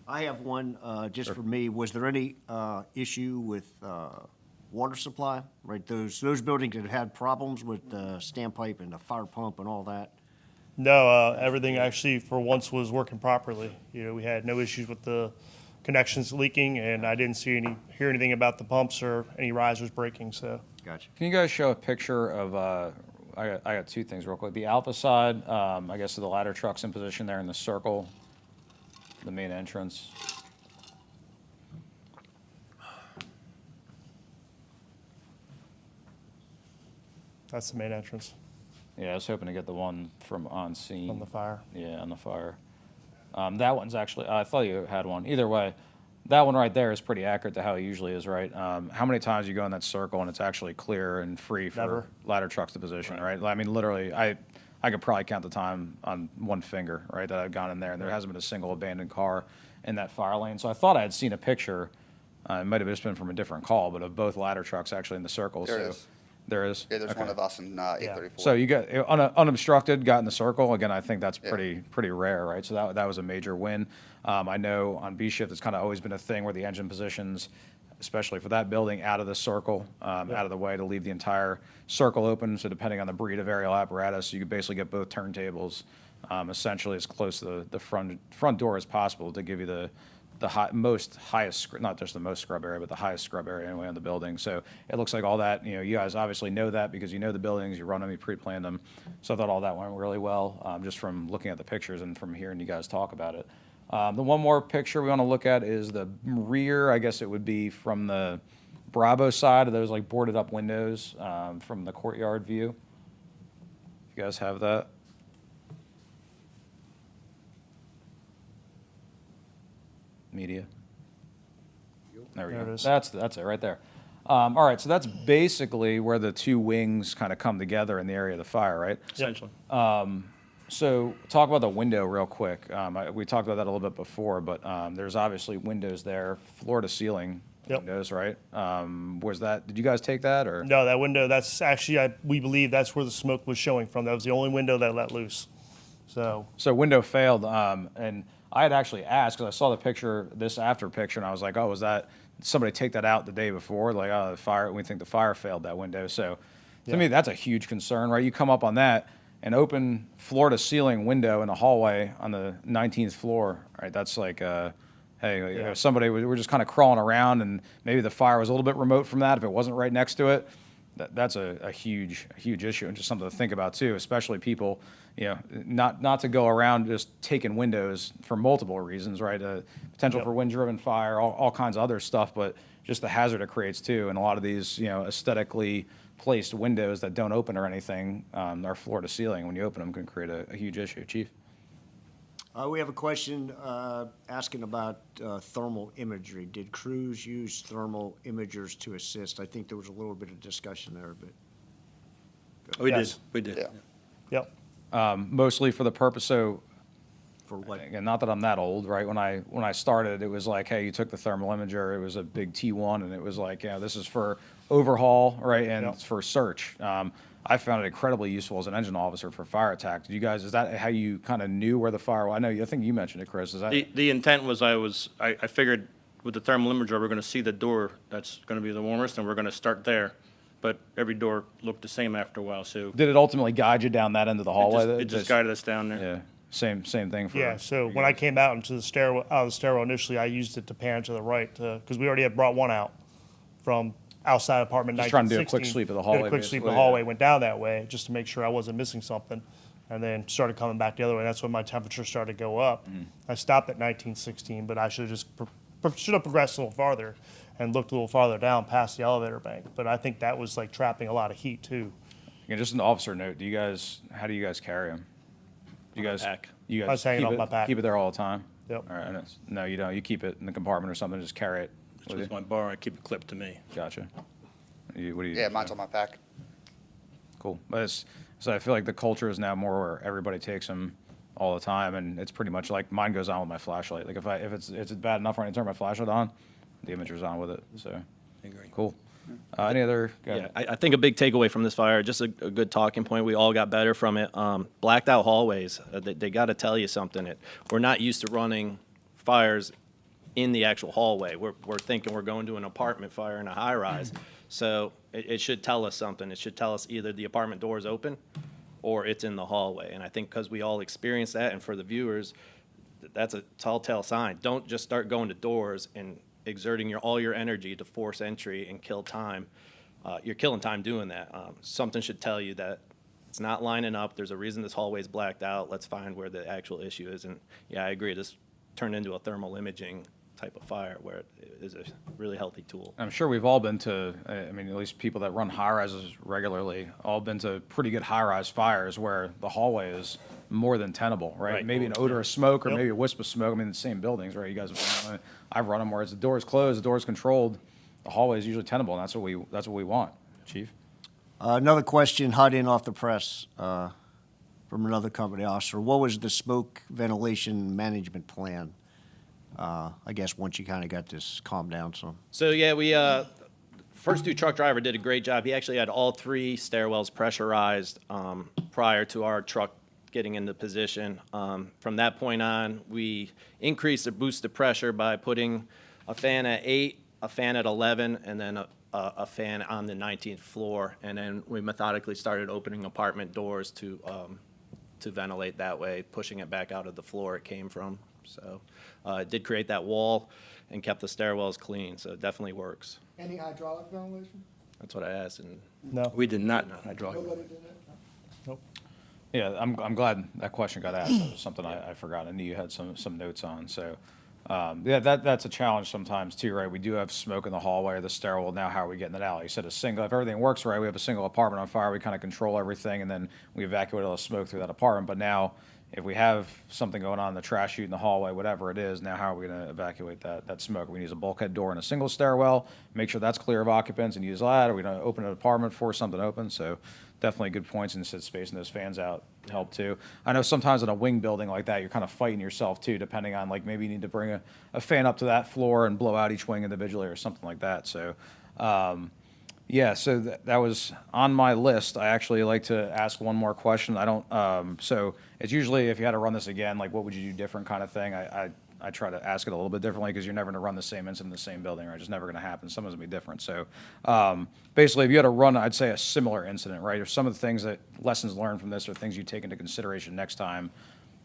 I have one, just for me. Was there any issue with water supply, right? Those buildings that had problems with the standpipe and the fire pump and all that? No, everything actually for once was working properly. We had no issues with the connections leaking, and I didn't hear anything about the pumps or any risers breaking. So, Gotcha. Can you guys show a picture of, I got two things real quick. The Alpha side, I guess of the ladder trucks in position there in the circle, the main entrance. that's the main entrance Yeah, I was hoping to get the one from on scene. from the fire. Yeah, on the fire. That one's actually, I thought you had one. Either way, that one right there is pretty accurate to how it usually is, right? How many times you go in that circle and it's actually clear and free for Never. ladder trucks to position, right? I mean, literally, I could probably count the time on one finger, right, that I've gone in there, and there hasn't been a single abandoned car in that fire lane. So I thought I had seen a picture, it might have just been from a different call, but of both ladder trucks actually in the circle. There So is. There is? Yeah, there's Okay. one of us in 834. So you got unobstructed, got in the circle. Again, I think that's pretty rare, right? So that was a major win. I know on B shift, it's kind of always been a thing where the engine positions, especially for that building, out of the circle, out of the way to leave the entire circle open. So depending on the breed of aerial apparatus, you could basically get both turntables essentially as close to the front door as possible to give you the highest, not just the most scrub area, but the highest scrub area anyway on the building. So it looks like all that, you guys obviously know that because you know the buildings, you run them, you pre-planned them. So I thought all that went really well, just from looking at the pictures and from hearing you guys talk about it. The one more picture we want to look at is the rear. I guess it would be from the Bravo side of those like boarded up windows from the courtyard view. You guys have that? Media. There we There go. it is. That's it right there. All right, so that's basically where the two wings kind of come together in the area of the fire, right? essentially. So talk about the window real quick. We talked about that a little bit before, but there's obviously windows there, floor to ceiling Yep. windows, right? Did you guys take that or? No, that window, that's actually, we believe that's where the smoke was showing from. That was the only window that let loose. So, So window failed, and I had actually asked, because I saw the picture, this after picture, and I was like, oh, was that, did somebody take that out the day before? Like, oh, we think the fire failed that window. So to me, that's a huge concern, right? You come up on that, an open floor to ceiling window in a hallway on the 19th floor, right? That's like, hey, if somebody, we're just kind of crawling around, and maybe the fire was a little bit remote from that, if it wasn't right next to it, that's a huge issue, and just something to think about too, especially people, not to go around just taking windows for multiple reasons, right? Potential for wind-driven fire, all kinds of other stuff, but just the hazard it creates too. And a lot of these, aesthetically placed windows that don't open or anything, are floor to ceiling. When you open them, can create a huge issue. Chief? We have a question asking about thermal imagery. Did crews use thermal imagers to assist? I think there was a little bit of discussion there, but Yes. We did. Yeah. Yep. Mostly for the purpose, so for what? again, not that I'm that old, right? When I started, it was like, hey, you took the thermal imager. It was a big T1, and it was like, this is for overhaul, right, and Yep. it's for search. I found it incredibly useful as an engine officer for fire attack. Did you guys? Is that how you kind of knew where the fire was? I think you mentioned it, Chris. Is that? The intent was I figured with the thermal imager, we're going to see the door that's going to be the warmest, and we're going to start there. But every door looked the same after a while, so Did it ultimately guide you down that end of the hallway? it just guided us down there. Yeah, same thing for. Yeah, so for when I you guys. came out into the stairwell, out of the stairwell initially, I used it to pan to the right, because we already had brought one out from outside apartment Just trying to do a 1916. quick sweep of the Did hallway, a quick sweep of the basically, hallway, yeah. went down that way, just to make sure I wasn't missing something, and then started coming back the other way. That's when my temperature started to go up. Mm-hmm. I stopped at 1916, but I should have just should have progressed a little farther and looked a little farther down past the elevator bank. But I think that was like trapping a lot of heat too. Yeah, just an officer note. How do you guys carry them? Do you guys? Pack. You guys I was hanging keep off it, my pack. Keep it there all the time. Yep. All right. And no, you don't. You keep it in the compartment or something. Just carry it. It's with with you? my bar, I keep it clipped to me. Gotcha. What do you? Yeah, mine's on my pack. Cool. But so I feel like the culture is now more where everybody takes them all the time, and it's pretty much like mine goes on with my flashlight. Like if it's bad enough when I turn my flashlight on, the imager's on with it. So Agree. cool. Any other? Go Yeah, ahead. I think a big takeaway from this fire, just a good talking point. We all got better from it. Blacked out hallways, they got to tell you something. We're not used to running fires in the actual hallway. We're thinking we're going to an apartment fire in a high rise. So it should tell us something. It should tell us either the apartment door is open or it's in the hallway. And I think because we all experience that, and for the viewers, that's a telltale sign. Don't just start going to doors and exerting all your energy to force entry and kill time. You're killing time doing that. Something should tell you that it's not lining up. There's a reason this hallway is blacked out. Let's find where the actual issue is. And yeah, I agree. This turned into a thermal imaging type of fire where it is a really healthy tool. I'm sure we've all been to, I mean, at least people that run high rises regularly, all been to pretty good high rise fires where the hallway is more than tenable, right? Right. What an odor of smoke or Yep. maybe a wisp of smoke. I mean, the same buildings, right? You guys have, I've run them where it's the door's closed, the door's controlled, the hallway is usually tenable, and that's what we want, Chief. Another question, hot in off the press from another company officer. What was the smoke ventilation management plan? I guess once you kind of got this calmed down some. So yeah, we first two truck driver did a great job. He actually had all three stairwells pressurized prior to our truck getting into position. From that point on, we increased or boosted pressure by putting a fan at 8, a fan at 11, and then a fan on the 19th floor. And then we methodically started opening apartment doors to ventilate that way, pushing it back out of the floor it came from. So it did create that wall and kept the stairwells clean, so it definitely works. Any hydraulic ventilation? That's what I asked, and No. We did not hydraulic. Nobody did that? Yeah, I'm glad that question got asked. That was something I forgot. I knew you had some notes on. So, yeah, that's a challenge sometimes too, right? We do have smoke in the hallway or the stairwell. Now, how are we getting it out? You said if everything works right, we have a single apartment on fire, we kind of control everything, and then we evacuate all the smoke through that apartment. But now, if we have something going on in the trash chute in the hallway, whatever it is, now how are we going to evacuate that smoke? Are we going to use a bulkhead door in a single stairwell, make sure that's clear of occupants and use that? Are we going to open an apartment, force something open? So definitely good points, and sit spacing those fans out help too. I know sometimes in a wing building like that, you're kind of fighting yourself too, depending on like maybe you need to bring a fan up to that floor and blow out each wing individually or something like that. So yeah, so that was on my list. I actually like to ask one more question. I don't, so it's usually if you had to run this again, like what would you do different kind of thing. I try to ask it a little bit differently because you're never going to run the same incident in the same building, right? It's just never going to happen. Someone's going to be different. So basically, if you had to run, I'd say a similar incident, right? Or some of the things that lessons learned from this or things you take into consideration next time,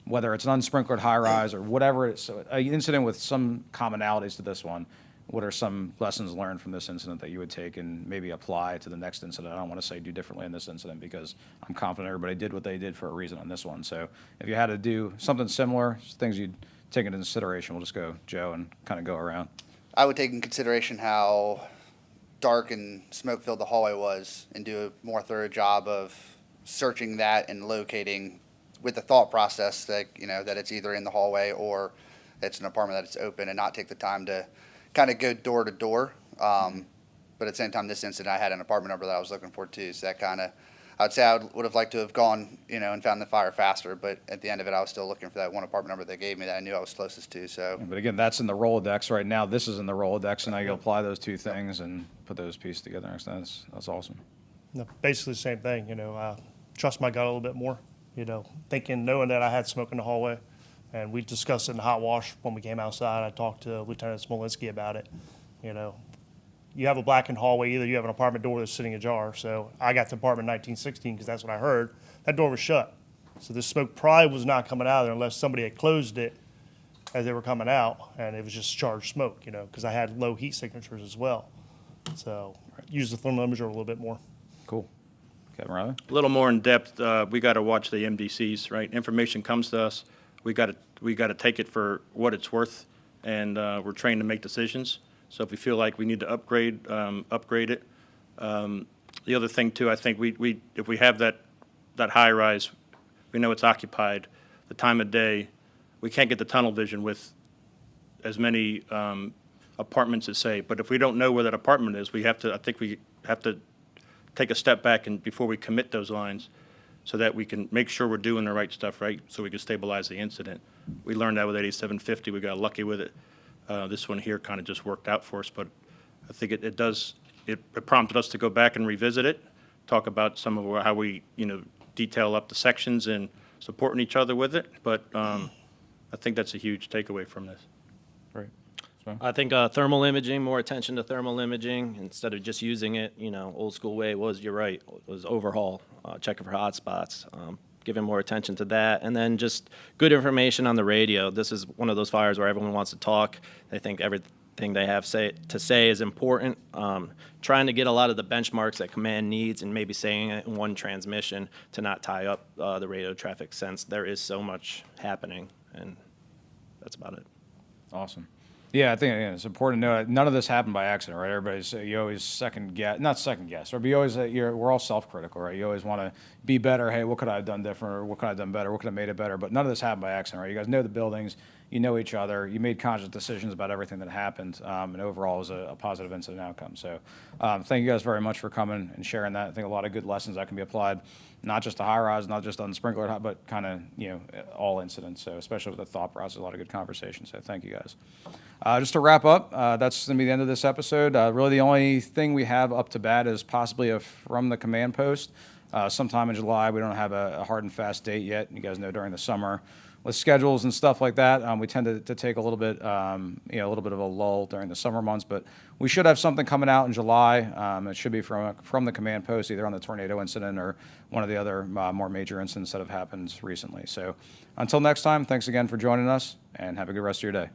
whether it's an unsprinklered high rise or whatever it is, so an incident with some commonalities to this one. what are some lessons learned from this incident that you would take and maybe apply to the next incident? I don't want to say do differently in this incident because I'm confident everybody did what they did for a reason on this one. So if you had to do something similar, things you'd take into consideration, we'll just go Joe and kind of go around. I would take in consideration how dark and smoke-filled the hallway was and do a more thorough job of searching that and locating with the thought process that, that it's either in the hallway or it's an apartment that it's open, and not take the time to kind of go door to door. But at the same time, this incident, I had an apartment number that I was looking for too. So that kind of, I'd say I would have liked to have gone, and found the fire faster. But at the end of it, I was still looking for that one apartment number they gave me that I knew I was closest to. So, But again, that's in the Rolodex right now. This is in the Rolodex, and now you apply those two things and put those pieces together. That's awesome. No, basically the same thing, I trust my gut a little bit more, knowing that I had smoke in the hallway. And we discussed it in the hot wash when we came outside. I talked to Lieutenant Smolinski about it. You have a blackened hallway, either you have an apartment door that's sitting ajar. So I got to apartment 1916 because that's what I heard. That door was shut. So the smoke probably was not coming out of there unless somebody had closed it as they were coming out, and it was just charged smoke, because I had low heat signatures as well. So use the thermal imager a little bit more. Cool. Kevin Riley? A little more in depth, we got to watch the MDCs, right? Information comes to us. We got to take it for what it's worth, and we're trained to make decisions. So if we feel like we need to upgrade it. The other thing too, I think if we have that high rise, we know it's occupied. The time of day, we can't get the tunnel vision with as many apartments as say. But if we don't know where that apartment is, I think we have to take a step back and before we commit those lines, so that we can make sure we're doing the right stuff, right? So we can stabilize the incident. We learned that with 8750. We got lucky with it. This one here kind of just worked out for us, but I think it prompted us to go back and revisit it, talk about some of how we, detail up the sections and supporting each other with it. But I think that's a huge takeaway from this. Great. I think thermal imaging, more attention to thermal imaging instead of just using it, old school way you're right, was overhaul, checking for hot spots, giving more attention to that, and then just good information on the radio. This is one of those fires where everyone wants to talk. They think everything they have to say is important. Trying to get a lot of the benchmarks that command needs and maybe saying it in one transmission to not tie up the radio traffic, since there is so much happening, and that's about it. Awesome. Yeah, I think it's important to know that none of this happened by accident, right? You always not second guess, right? But you always, we're all self-critical, right? You always want to be better. Hey, what could I have done different, or what could I have done better? What could I have made it better? But none of this happened by accident, right? You guys know the buildings, you know each other, you made conscious decisions about everything that happened, and overall it was a positive incident outcome. So thank you guys very much for coming and sharing that. I think a lot of good lessons that can be applied, not just to high rise, not just on the sprinkler, but kind of, all incidents. So especially with the thought process, a lot of good conversation. So thank you guys. Just to wrap up, that's going to be the end of this episode. Really the only thing we have up to bat is possibly from the command post. Sometime in July. We don't have a hard and fast date yet. You guys know during the summer with schedules and stuff like that, we tend to take a little bit, a little bit of a lull during the summer months. But we should have something coming out in July. It should be from the command post, either on the tornado incident or one of the other more major incidents that have happened recently. So until next time, thanks again for joining us, and have a good rest of your day.